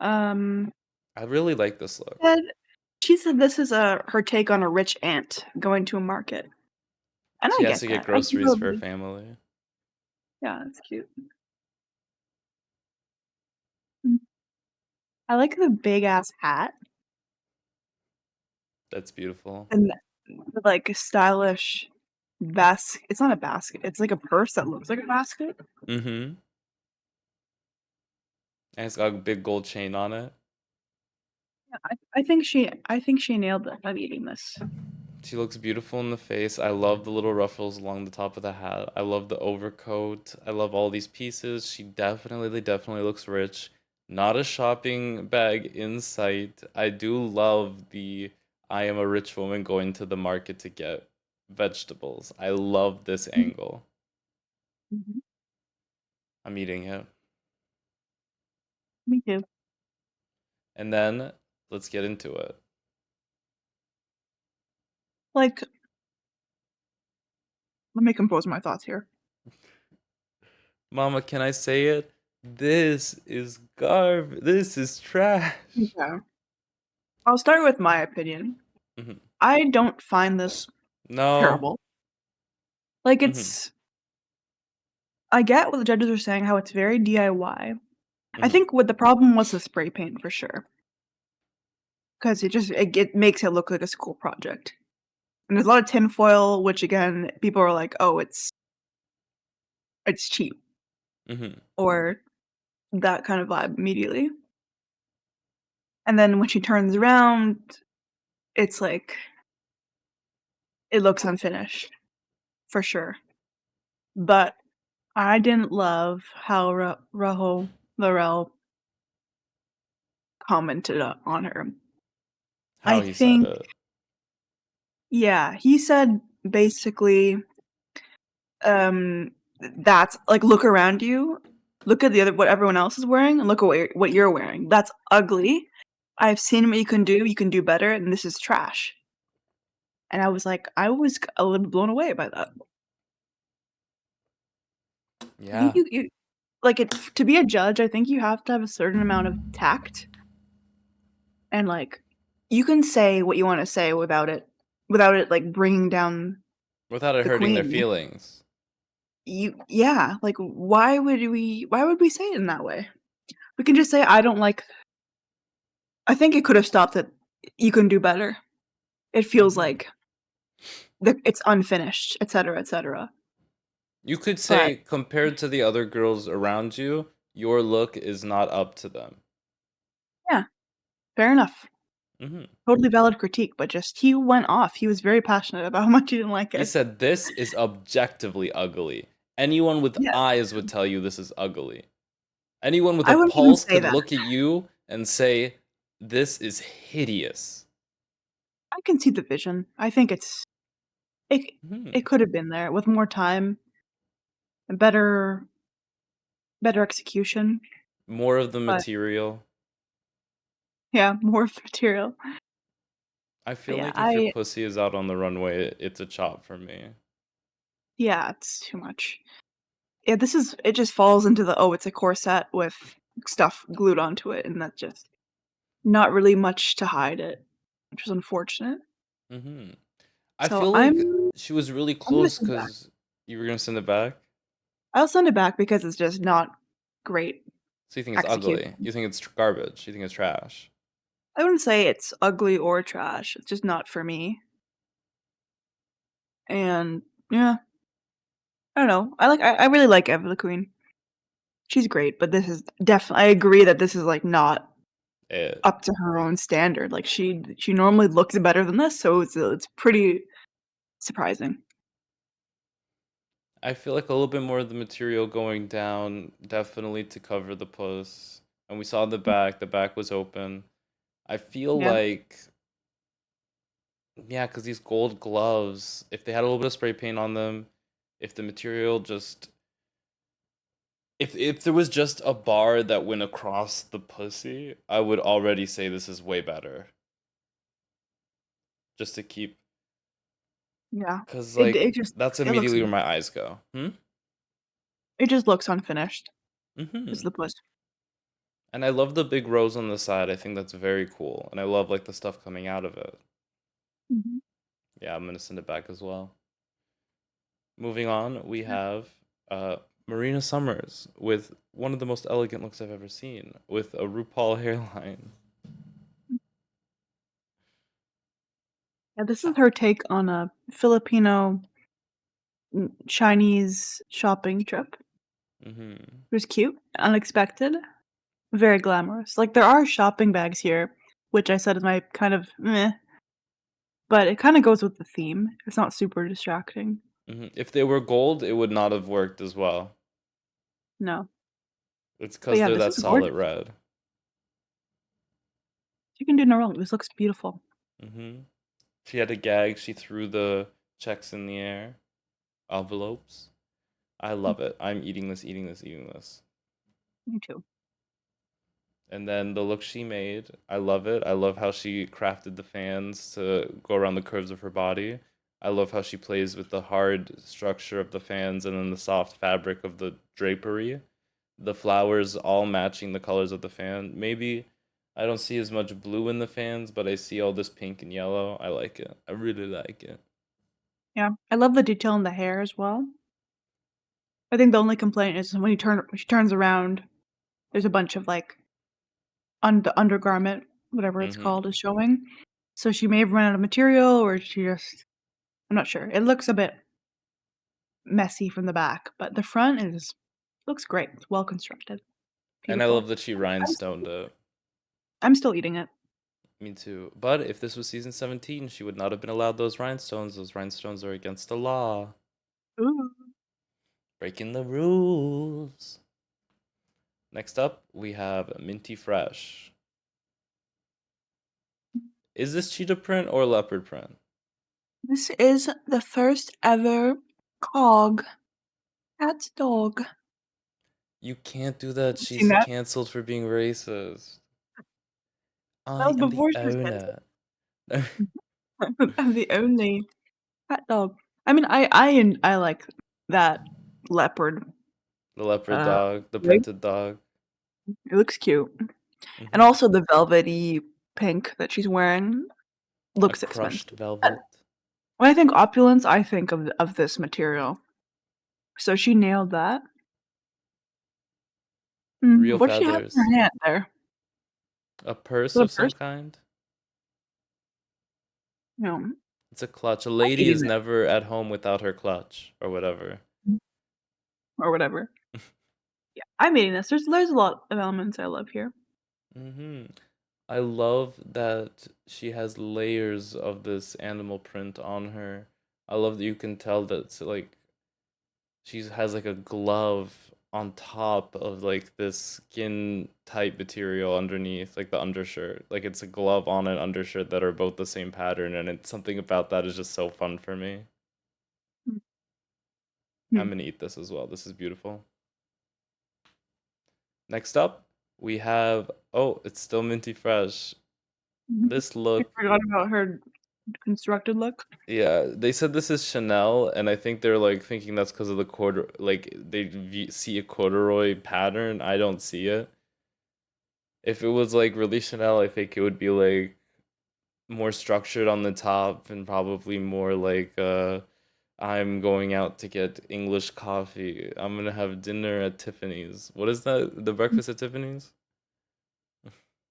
Um, I really like this look. said she said this is her take on a rich aunt going to a market, and She I has get to get that. I can groceries for her totally family. yeah, that's cute. Mm. I like the big ass hat That's beautiful. and the, like, stylish it's not a basket, it's like a purse that looks like a basket. Mm-hmm. And it's got a big gold chain on it. Yeah, I think she nailed it. I'm eating this. She looks beautiful in the face. I love the little ruffles along the top of the hat. I love the overcoat. I love all these pieces. She definitely looks rich. Not a shopping bag in sight. I do love the I am a rich woman going to the market to get vegetables. I love this angle. Mhm. I'm eating it. Me too. And then let's get into it. Like, let me compose my thoughts here. Mama, can I say it? This is garbage. This is trash. Okay. I'll start with my opinion. Mhm. I don't find this No. terrible. Like, Mhm. I get what the judges are saying, how it's very DIY. I Mhm. think what the problem was the spray paint for sure. 'cause it makes it look like a school project. And there's a lot of tinfoil, which again, people are like, "Oh, it's cheap," Mhm. or that kind of vibe immediately. And then when she turns around, it's like it looks unfinished, for sure. But I didn't love how Rahul Larel commented on her. How I he said think it. yeah, he said basically, um, that's like, "Look around you. Look at the other what everyone else is wearing, and look at what you're wearing. That's ugly. I've seen what you can do better, and this is trash." And I was a little blown away by that. I think Yeah. you like, it to be a judge, I think you have to have a certain amount of tact, and, like, you can say what you wanna say without it, like, bringing down Without it the hurting their queen. feelings. Yeah, like, why would we say it in that way? We can just say, "I don't like." I think it could have stopped at, "You can do better." It feels Mhm. like it's unfinished, etcetera, etcetera. You could But say compared to the other girls around you, your look is not up to them. yeah, fair enough. Mhm. Totally valid critique, but just he went off. He was very passionate about how much he didn't like He it. said this is objectively ugly. Anyone with Yeah, eyes would tell you this is ugly. Anyone with a I wouldn't even pulse say could that. look at you and say, "This is hideous." I can see the vision. I think it it Mhm. could have been there with more time and better execution, More of the but material. yeah, more material. I But feel yeah, like if your pussy is out on the runway, it's a chop for me. yeah, it's too much. Yeah, it just falls into the, "Oh, it's a corset with stuff glued onto it," and that's just not really much to hide it, which is unfortunate. Mhm. I So feel like she was really I'm gonna close send it back. because you were gonna send it back? I'll send it back because it's just not great So you think it's ugly? execution. You think it's garbage? You think it's trash? I wouldn't say it's ugly or trash, it's just not for me, and yeah, I don't know. I really like Eva the Queen. She's great, but this is definitely. I agree that this is, like, not It. up to her own standard, like, she normally looks better than this, so it's pretty surprising. I feel like a little bit more of the material going down, definitely to cover the puss. And we saw the back was open. I feel Yeah, like, yeah, because these gold gloves, if they had a little bit of spray paint on them, if the material just, if there was just a bar that went across the pussy, I would already say this is way better. Just to keep, yeah. because, It like, just that's it looks immediately where my eyes go. it just looks unfinished, is Hmm. the push. And I love the big rose on the side. I think that's very cool. And I love, like, the stuff coming out of it. Mhm. Yeah, I'm gonna send it back as well. Moving on, we Yeah. have Marina Summers with one of the most elegant looks I've ever seen, with a RuPaul hairline. Yeah, this is her take on a Filipino Chinese shopping trip. Hmm. It was cute, unexpected, very glamorous. Like, there are shopping bags here, which I said is my kind of meh, but it kinda goes with the theme. It's not super distracting. If they were gold, it would not have worked as well. No. It's But because yeah, they're this that is solid gorgeous. red. You can do no wrong. This looks beautiful. Hmm. She had a gag. She threw the checks in the air. Envelopes. I Mm, love it. I'm eating this, eating this, eating this. me too. And then the look she made, I love it. I love how she crafted the fans to go around the curves of her body. I love how she plays with the hard structure of the fans and then the soft fabric of the drapery. The flowers all matching the colors of the fan. Maybe I don't see as much blue in the fans, but I see all this pink and yellow. I like it. I really like it. Yeah. I love the detail in the hair as well. I think the only complaint is when she turns around, there's a bunch of, like, the undergarment, whatever it's called, Mhm. is showing. So she may have run out of material or she just I'm not sure. It looks a bit messy from the back, but the front is looks great. It's well constructed. And I love Beautiful. that she I'm still rhinestoned it. I'm still eating it. Me too. But if this was season 17, she would not have been allowed those rhinestones. Those rhinestones are against the law. Ooh. Breaking the rules. Next up, we have Minty Fresh. Is this cheetah print or leopard print? This is the first ever cog. Cat's dog. You can't do that. You seen She's that? canceled for being racist. That I was am the before she was canceled. owner. I'm the only cat dog. I mean, I like that leopard, The leopard uh, dog, the wig. printed dog. It looks cute. And Hmm. also the velvety pink that she's wearing A looks crushed expensive. velvet. When I think opulence, I think of this material. So she nailed that. Real What she have in feathers. her hand there? A purse The of some purse? kind. No, It's a clutch. A I'm lady eating is it never at home without her clutch or whatever. or whatever. Yeah, I'm eating this. There's a lot of elements I love here. Hmm. I love that she has layers of this animal print on her. I love that you can tell that it's like she has like a glove on top of like this skin type material underneath, like the undershirt. Like it's a glove on an undershirt that are both the same pattern, and it's something about that is just so fun for me. I'm Mhm. gonna eat this as well. This is beautiful. Next up, we have oh, it's still minty fresh. Mhm. This I look, forgot about her constructed look. yeah, they said this is Chanel, and I think they're like thinking that's because of the corduroy. Like they see a corduroy pattern. I don't see it. If it was like really Chanel, I think it would be like more structured on the top and probably more like I'm going out to get English coffee. I'm gonna have dinner at Tiffany's. What is that? The breakfast at Tiffany's?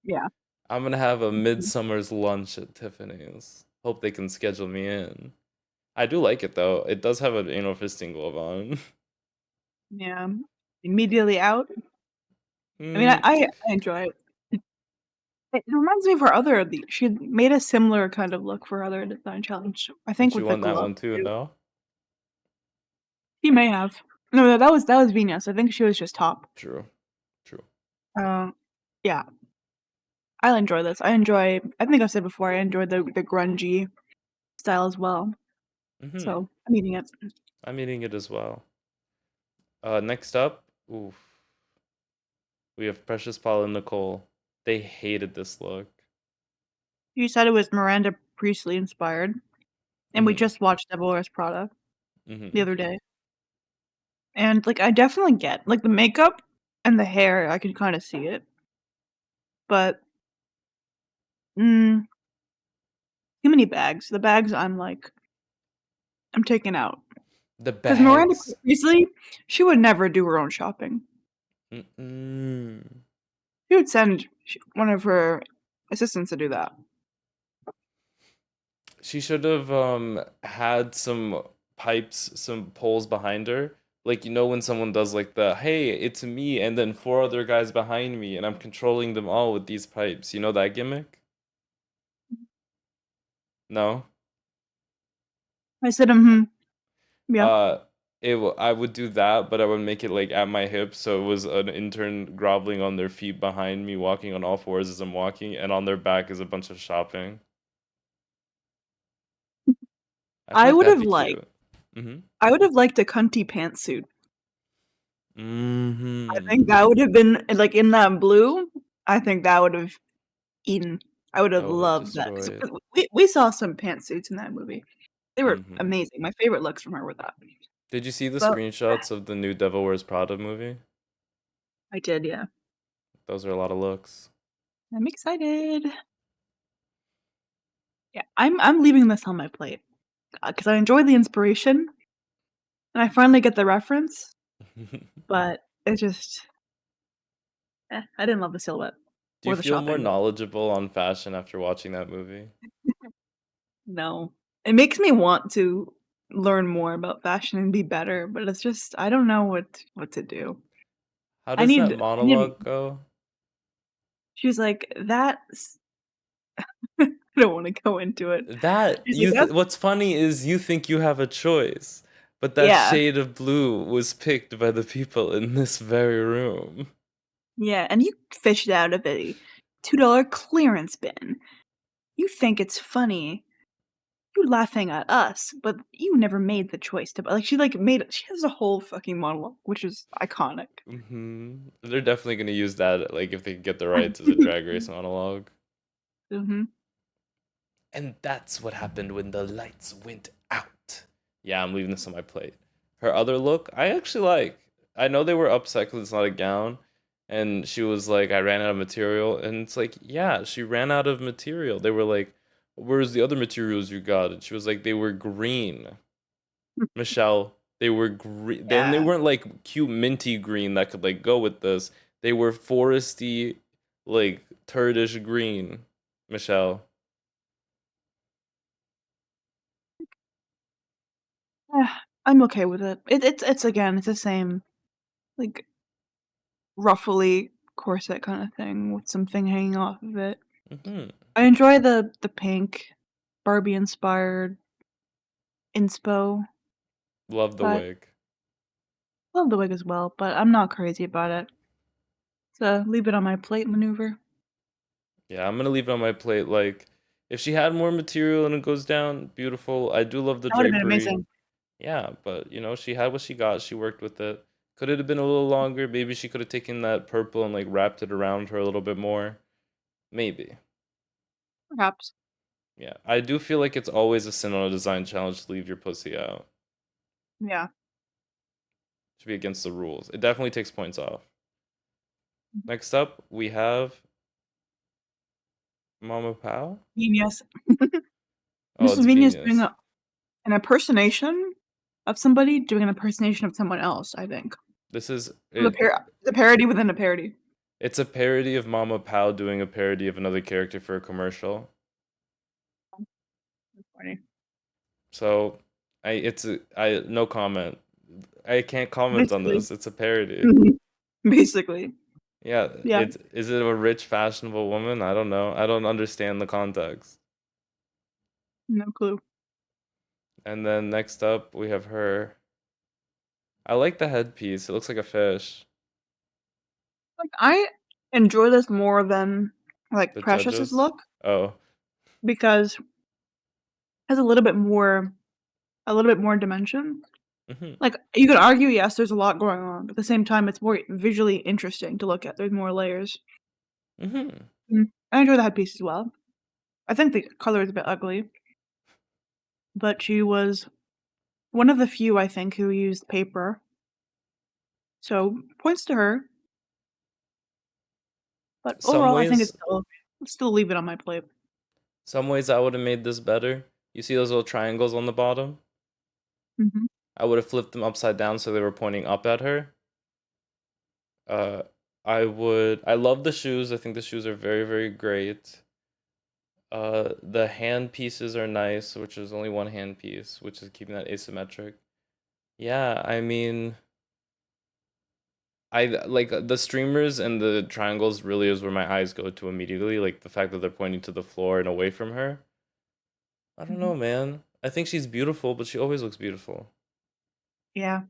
Yeah. I'm gonna have a midsummer's lunch at Tiffany's. Hope they can schedule me in. I do like it though. It does have an anal fisting glove on. Yeah. Immediately out. I mean, Mm, I enjoy it. It reminds me of her other she had made a similar kind of look for her other design challenge, I and think she with the won that glove one too, too. no? She may have. No, that was Venus. I think she was just top. True. True. Uh, yeah. I enjoy this. I think I've said before, I enjoy the grungy style as well. Mm-hmm. So, I'm eating it. I'm eating it as well. Next up, oof, we have Precious Paul and Nicole. They hated this look. You said it was Miranda Priestley inspired, and we Mm-hmm. just watched Devil Wears Prada the Mm-hmm. other day. And, like, I definitely get like, the makeup and the hair, I can kinda see it, but, mm, too many bags. The bags, I'm taken out. The 'Cause Miranda bags. Priestley, she would never do her own shopping. Mm-mm. She would send one of her assistants to do that. She should have had some pipes, some poles behind her. Like you know when someone does like the hey, it's me and then four other guys behind me and I'm controlling them all with these pipes. You know that gimmick? No? I said, "Mhm, yeah." Uh I would do that, but I would make it like at my hip so it was an intern groveling on their feet behind me, walking on all fours as I'm walking, and on their back is a bunch of shopping. I feel I like would that'd have be liked cute. Mm-hmm. I would have liked a cunty pantsuit. I Mm-hmm. think that would have been like, in that blue, I think that would have eaten. I would have That would have loved that 'cause destroyed. we saw some pantsuits in that movie. They were Mm-hmm. amazing. My favorite looks from her were that. Did you see the But screenshots of the new Devil Wears Prada movie? I did, yeah. Those are a lot of looks. I'm excited. Yeah, I'm leaving this on my plate, 'cause I enjoy the inspiration, and I finally get the reference, but it just I didn't love the silhouette. Do you or the feel more shopping look. knowledgeable on fashion after watching that movie? No. It makes me want to learn more about fashion and be better, but it's just I don't know what to do. How I does that need I need monologue go? she's like, "That's" I don't wanna go into it. That She's like, "That's" what's funny is you think you have a choice, but that Yeah, shade of blue was picked by the people in this very room. yeah, and you fished out of a $2 clearance bin. You think it's funny. You're laughing at us, but you never made the choice to like, she has a whole fucking monologue, which is iconic. They're definitely gonna use that, like, if they get the rights as a Drag Race monologue. Mhm. And that's what happened when the lights went out. Yeah, I'm leaving this on my plate. Her other look, I actually like. I know they were upset because it's not a gown. And she was like, I ran out of material. And it's like, yeah, she ran out of material. They were like, where's the other materials you got? And she was like, they were green. Michelle, they were green. Then they Yeah. weren't like cute minty green that could like go with this. They were foresty, like turdish green. Michelle. I'm okay with it. It's again, it's the same, like, ruffly corset kinda thing with something hanging off of it. Hmm. I enjoy the pink Barbie-inspired inspo, Love the but wig. love the wig as well, but I'm not crazy about it. So, leave it on my plate maneuver. Yeah, I'm gonna leave it on my plate. Like, if she had more material and it goes down, beautiful. I do love the That would've been drapery. amazing. Yeah, but she had what she got. She worked with it. Could it have been a little longer? Maybe she could have taken that purple and like wrapped it around her a little bit more. Maybe. Perhaps. Yeah, I do feel like it's always a sin on a design challenge to leave your pussy out. Yeah. Should be against the rules. It definitely takes points off. Next up, we have Mama Pao. Genius. Oh, Mrs. it's Venus doing Venus. an impersonation of somebody doing an impersonation of someone else, I think. This is The it. parody within a parody. It's a parody of Mama Pao doing a parody of another character for a commercial. That's funny. So, I no comment. I can't comment on Basically. this. It's a parody. Mhm. Basically. Yeah, Yeah, it's is it a rich fashionable woman? I don't know. I don't understand the context. no clue. And then next up we have her. I like the headpiece. It looks like a fish. Like, I enjoy this more than, like, The Precious's judges. look Oh. because it has a little bit more dimension. Mhm. Like, you could argue, yes, there's a lot going on, but at the same time, it's more visually interesting to look at. There's more layers. Mhm. I enjoy the headpiece as well. I think the color is a bit ugly, but she was one of the few, I think, who used paper. So, points to her, but Some overall, I think ways still leave it on my plate. some ways I would have made this better. You see those little triangles on the bottom? Mhm. I would have flipped them upside down so they were pointing up at her. Uh, I love the shoes. I think the shoes are very, very great. The hand pieces are nice, which is only one hand piece, which is keeping that asymmetric. Yeah, I mean, I like the streamers and the triangles really is where my eyes go to immediately. Like the fact that they're pointing to the floor and away from her. I don't Mhm. know, man. I think she's beautiful, but she always looks beautiful. Yeah.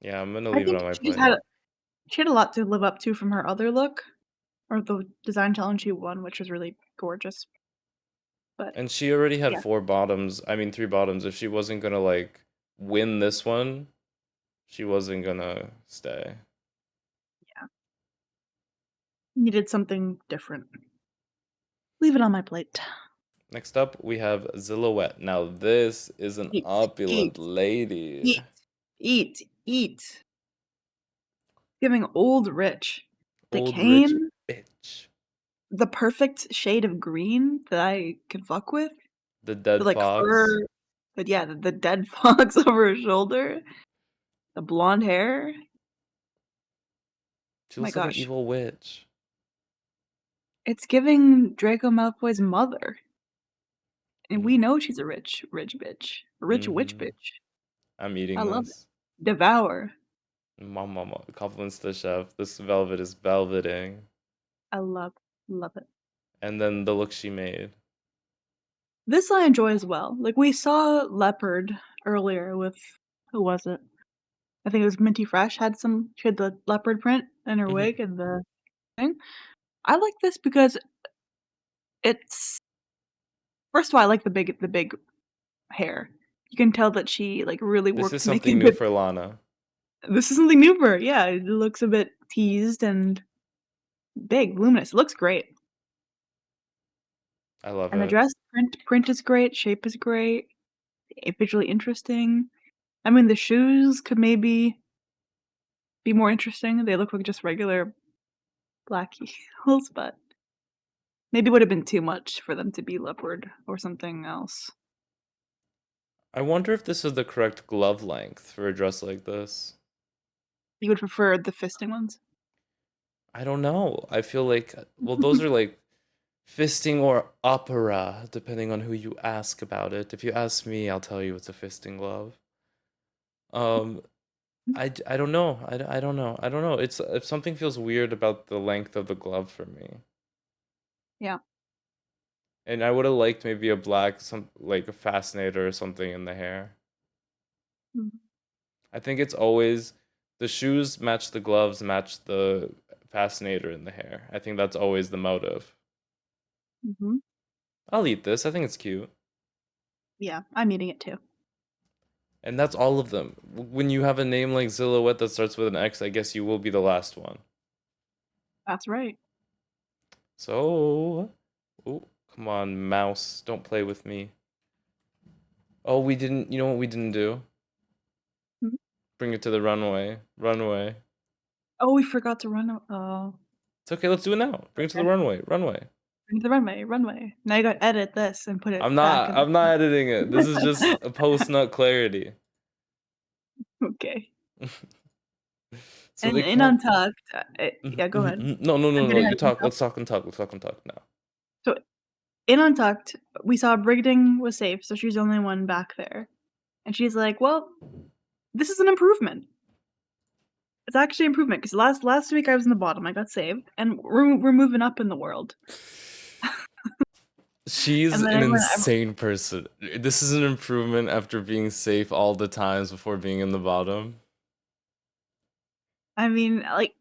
Yeah, I'm gonna I leave it think on my plate. she had a lot to live up to from her other look, or the design challenge she won, which was really gorgeous, but And she already had yeah, four bottoms. I mean, three bottoms. If she wasn't gonna like win this one, she wasn't gonna stay. yeah. Needed something different. Leave it on my plate. Next up, we have Xilouhette. Now, this is an Eat, opulent eat, lady. eat, eat. Giving old rich. Old rich Decayne, bitch. the perfect shade of green that I can fuck with. The The, dead like, fox. fur but yeah, the dead fox over her shoulder, the blonde hair. She My looks like an gosh. evil witch. It's giving Draco Malfoy's mother. And we Mm. know she's a rich bitch. A rich witch Mm-hmm. bitch. I'm I eating love it. this. Devour. Mama, compliments to the chef. This velvet is velveting. I love it. And then the look she made. This I enjoy as well. Like, we saw Leopard earlier with who was it? I think it was Minty Fresh she had the leopard print in her Mm-hmm. wig and the thing. I like this because it's first of all, I like the big hair. You can tell that she, like, really This is worked to make something it new good. for Lana. This is something new for her, yeah, it looks a bit teased and big, luminous. It looks great. I love And the it. dress print is great, shape is great, visually interesting. I mean, the shoes could maybe be more interesting. They look like just regular black heels, but maybe would have been too much for them to be leopard or something else. I wonder if this is the correct glove length for a dress like this. You would prefer the fisting ones? I don't know. I feel like, well, those are like fisting or opera, depending on who you ask about it. If you ask me, I'll tell you it's a fisting glove. Um, I don't know. I don't know. I don't know. It's if something feels weird about the length of the glove for me. Yeah. And I would have liked maybe a black, some like a fascinator or something in the hair. Mhm. I think it's always the shoes match the gloves, match the fascinator in the hair. I think that's always the motive. Mhm. I'll eat this. I think it's cute. Yeah, I'm eating it too. And that's all of them. When you have a name like Xilouhette that starts with an X, I guess you will be the last one. That's right. So, oh, come on, mouse, don't play with me. Oh, we didn't. You know what we didn't do? Mhm. Bring it to the runway. Runway. Oh, we forgot to run. Oh, It's okay. Let's do it now. Bring it to the okay. runway. Runway. Bring the runway. Now you gotta edit this and put it I'm back not. in I'm not editing it. This is just a post nut clarity. Okay. So And they in call. Untucked, yeah, go ahead. No, no, I'm no, no. getting You ahead of talk. myself. Let's talk and talk. Let's talk and talk now. So in Untucked, we saw Brigding was safe, so she's the only one back there. And she's like, "Well, this is an improvement. It's actually improvement because last week I was in the bottom. I got saved, and we're moving up in the world." She's And then an everyone, insane person. This is an improvement after being safe all the times before being in the bottom. I mean, like,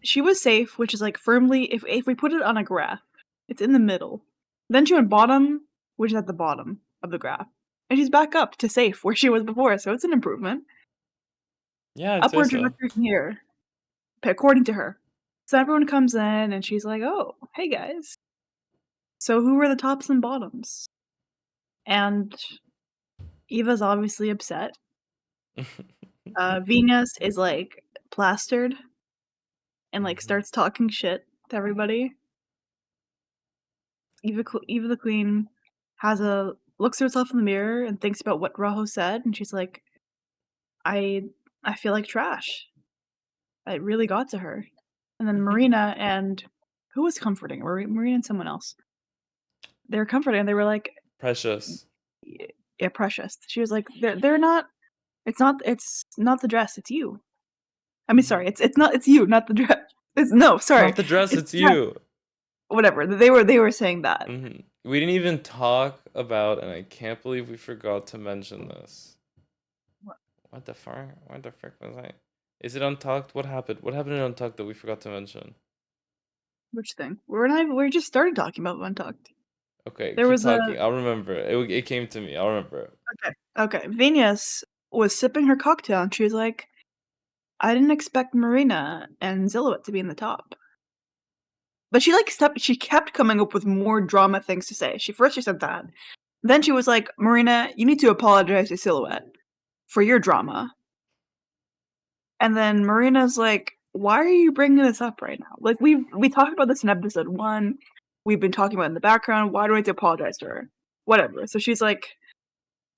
she was safe, which is like firmly if we put it on a graph, it's in the middle. Then she went bottom, which is at the bottom of the graph, and she's back up to safe where she was before. So it's an improvement. Yeah, I'd say Upward so. trajectory from here, according to her. So everyone comes in, and she's like, "Oh, hey guys. So who were the tops and bottoms?" And Eva's obviously upset. Venus is like plastered and like Mhm. starts talking shit to everybody. Eva the Queen looks at herself in the mirror and thinks about what Raho said, and she's like, "I I feel like trash." It really got to her. And then Marina and who was comforting her? Marina and someone else. They were comforting, and they were like, Precious. "Yeah, precious." She was like, "They're not. It's not the dress. It's you." I mean, Mhm. sorry. It's you, not the dress. It's no, It's sorry. not the dress, It's it's the dress. you. Whatever. They were saying that. We didn't even talk about, and I can't believe we forgot to mention this. What the fuck? What the frick was I? Is it Untucked? What happened? What happened in Untucked that we forgot to mention? Which thing? We just started talking about Untucked. Okay, There keep was a talking. I'll remember it. It came to me. I'll remember it. okay. Venus was sipping her cocktail and she was like, "I didn't expect Marina and Xilouhette to be in the top." But she kept coming up with more drama things to say. She said that. Then she was like, "Marina, you need to apologize to Silhouette for your drama." And then Marina's like, "Why are you bringing this up right now? Like we talked about this in episode 1. We've been talking about it in the background. Why do I have to apologize to her?" Whatever. So she's like,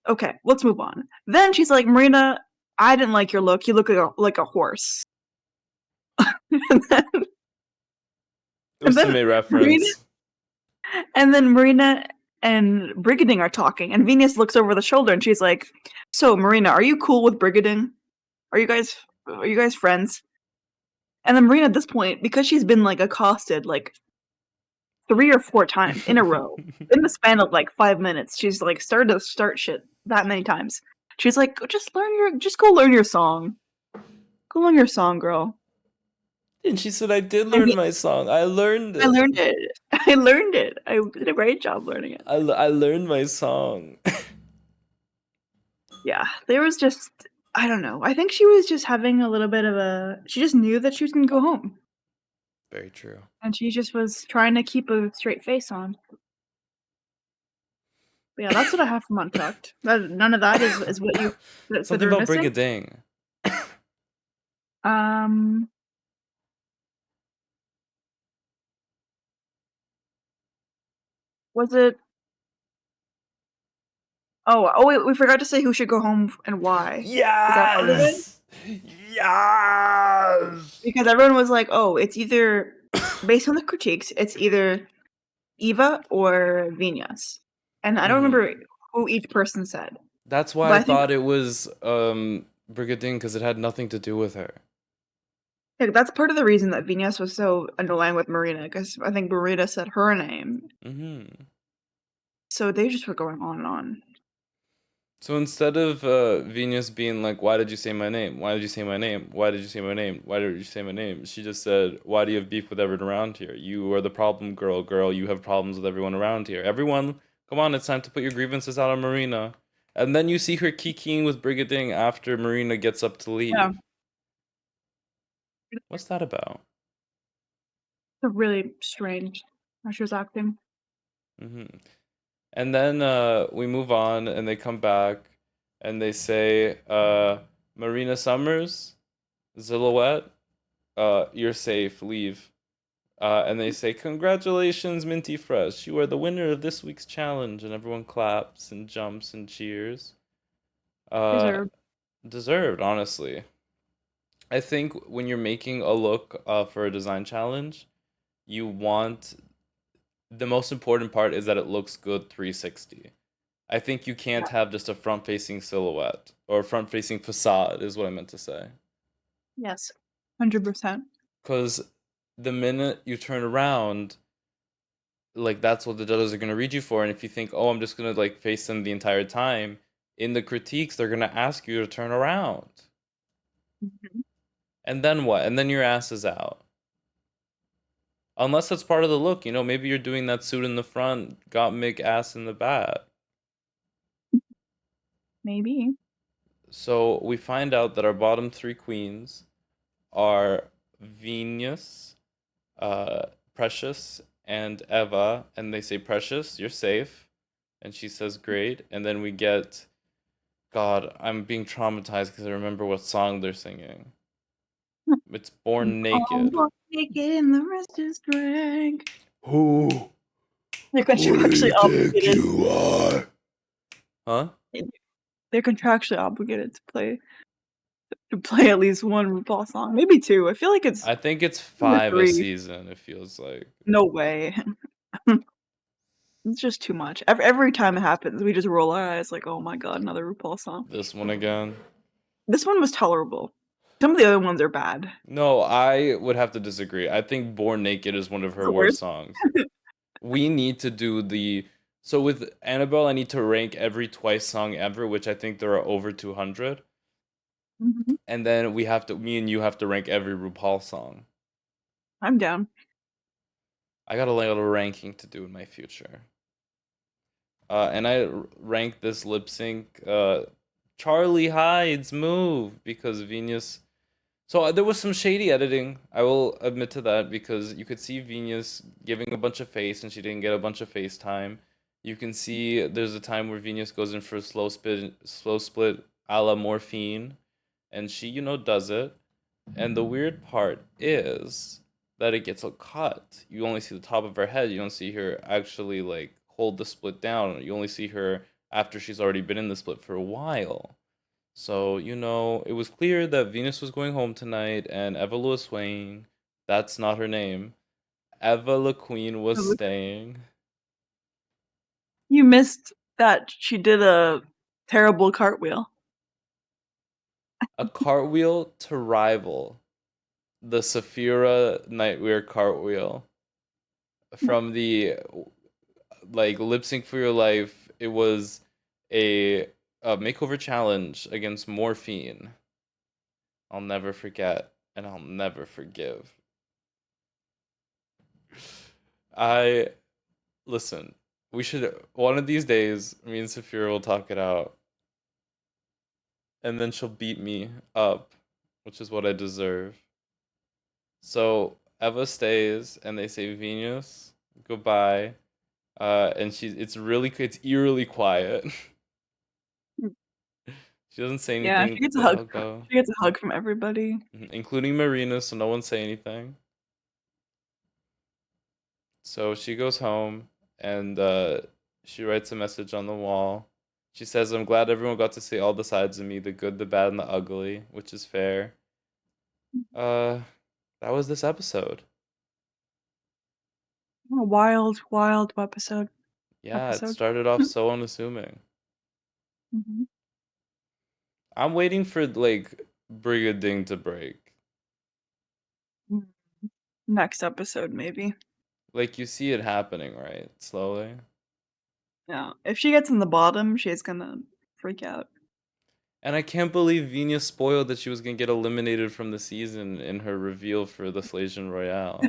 "Okay, let's move on." Then she's like, "Marina, I didn't like your look. You look like a horse." And then And then Usume Marina reference. and then Marina and Brigading are talking, and Venus looks over the shoulder and she's like, "So, Marina, are you cool with Brigading? Are you guys friends?" And then Marina at this point, because she's been like accosted like 3 or 4 times in a row, in the span of like 5 minutes, she's like started to start shit that many times. She's like, just go learn your song. Go learn your song, girl." And she said, I did And learn my song. I learned I it. learned it. I learned it. I did a great job learning it. I learned my song. Yeah, there was just I don't know. I think she was just having a little bit of a she just knew that she was gonna go home, Very true. and she just was trying to keep a straight face on. But yeah, that's what I have from Untucked. None of that is what you that Something they're about missing? Brigading. Um, was it wait, we forgot to say who should go home and why. Is that part of it? Yes! Yes! Because everyone was like, "Oh, it's either" based on the critiques, it's either Eva or Venus. And I don't remember who each person said. That's why But I I think thought it was Brigading, because it had nothing to do with her. like, that's part of the reason that Venus was so annoying with Marina, because I think Marina said her name. Mm-hmm. So they just were going on and on. So instead of Venus being like, why did you say my name? Why did you say my name? Why did you say my name? Why did you say my name? She just said, why do you have beef with everyone around here? You are the problem girl, girl. You have problems with everyone around here. Everyone, come on, it's time to put your grievances out on Marina. And then you see her kikiing with Brigading after Marina gets up to Yeah. leave. What's that about? It's really strange how she was acting. hmm And then we move on, and they come back, and they say, Marina Summers, xilouhette, you're safe, leave. And they say, congratulations, Minty Fresh, you are the winner of this week's challenge, and everyone claps and jumps and cheers. Uh, Deserved. Deserved, honestly. I think when you're making a look for a design challenge, you want the most important part is that it looks good 360. I think you can't Yeah. have just a front facing silhouette or front facing facade, is what I meant to say. Yes. 100%. Because the minute you turn around, like that's what the judges are going to read you for. And if you think, oh, I'm just going to like face them the entire time, in the critiques, they're going to ask you to turn around. Mhm. And then what? And then your ass is out. Unless that's part of the look, maybe you're doing that suit in the front, got Mick ass in the back. Maybe. So we find out that our bottom three queens are Venus, Precious, and Eva. And they say, Precious, you're safe. And she says, great. And then we get, God, I'm being traumatized because I remember what song they're singing. It's Born All Naked. but naked and the rest is drag. Who? They're Who do contractually you think obligated. you are? Huh? They're contractually obligated to play at least one RuPaul song, maybe 2. I feel like it's I think it's 2 or 5 a 3. season, it feels like. No way. It's just too much. Every time it happens, we just roll our eyes like, "Oh my god, another RuPaul song." This one again. This one was tolerable. Some of the other ones are bad. No, I would have to disagree. I think Born Naked is one of It's her the worst worst. songs. We need to do the. So with Annabelle, I need to rank every Twice song ever, which I think there are over 200. Mhm. And then me and you have to rank every RuPaul song. I'm down. I got a little ranking to do in my future. And rank this lip sync Charlie Hyde's move because Venus. So there was some shady editing. I will admit to that because you could see Venus giving a bunch of face and she didn't get a bunch of face time. You can see there's a time where Venus goes in for a slow split a la morphine, and she does it. And the weird part is that it gets a cut. You only see the top of her head. You don't see her actually like hold the split down. You only see her after she's already been in the split for a while. So, it was clear that Venus was going home tonight and Eva Lewis Wayne, that's not her name, Eva La Queen was staying. You missed that she did a terrible cartwheel. A cartwheel to rival the Saphira Nightwear cartwheel from the like Lip Sync for Your Life. It was a, a makeover challenge against Morphine. I'll never forget and I'll never forgive. I listen. We should one of these days. Me and Saphira will talk it out, and then she'll beat me up, which is what I deserve. So Eva stays, and they say Venus goodbye. And it's eerily quiet. She doesn't say Yeah, anything. she gets a They hug. all go, She gets a hug from everybody. including Marina, so no one say anything. So she goes home and she writes a message on the wall. She says, "I'm glad everyone got to see all the sides of me, the good, the bad, and the ugly," which is fair. Uh, that was this episode. What a wild, wild episode. Yeah, it started off so unassuming. Mhm. I'm waiting for like Brigading to break. Mm. Next episode, maybe. Like you see it happening, right? Slowly. Yeah, if she gets in the bottom, she's gonna freak out. And I can't believe Vina spoiled that she was gonna get eliminated from the season in her reveal for the Slasian Royale.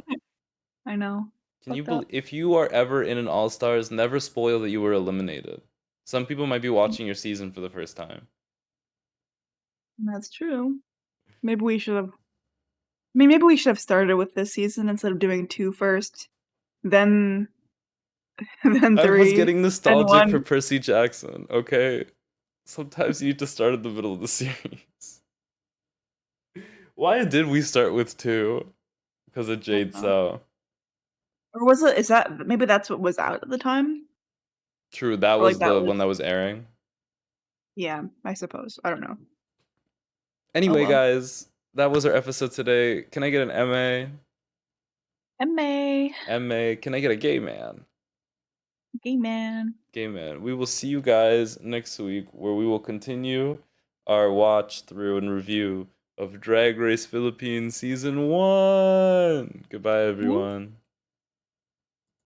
I know. Can you Fucked up. believe if you are ever in an All Stars, never spoil that you were eliminated. Some people might be watching your season for the first time. That's true. Maybe we should have. I mean, maybe we should have started with this season instead of doing two first, then then I was three, getting and nostalgic for one. Percy Jackson, okay? Sometimes you need to start at the middle of the series. Why did we start with two? Because of I don't Jade know. So. Or was it? Is that maybe that's what was out at the time? True, that Or like was that the was. one that was airing. Yeah, I suppose. I don't know. Oh Anyway, well. guys, that was our episode today. Can I get an MA? MA. MA, can I get a gay man? Gay man. Gay man. We will see you guys next week where we will continue our watch through and review of Drag Race Philippines Season 1. Goodbye, Woo. everyone.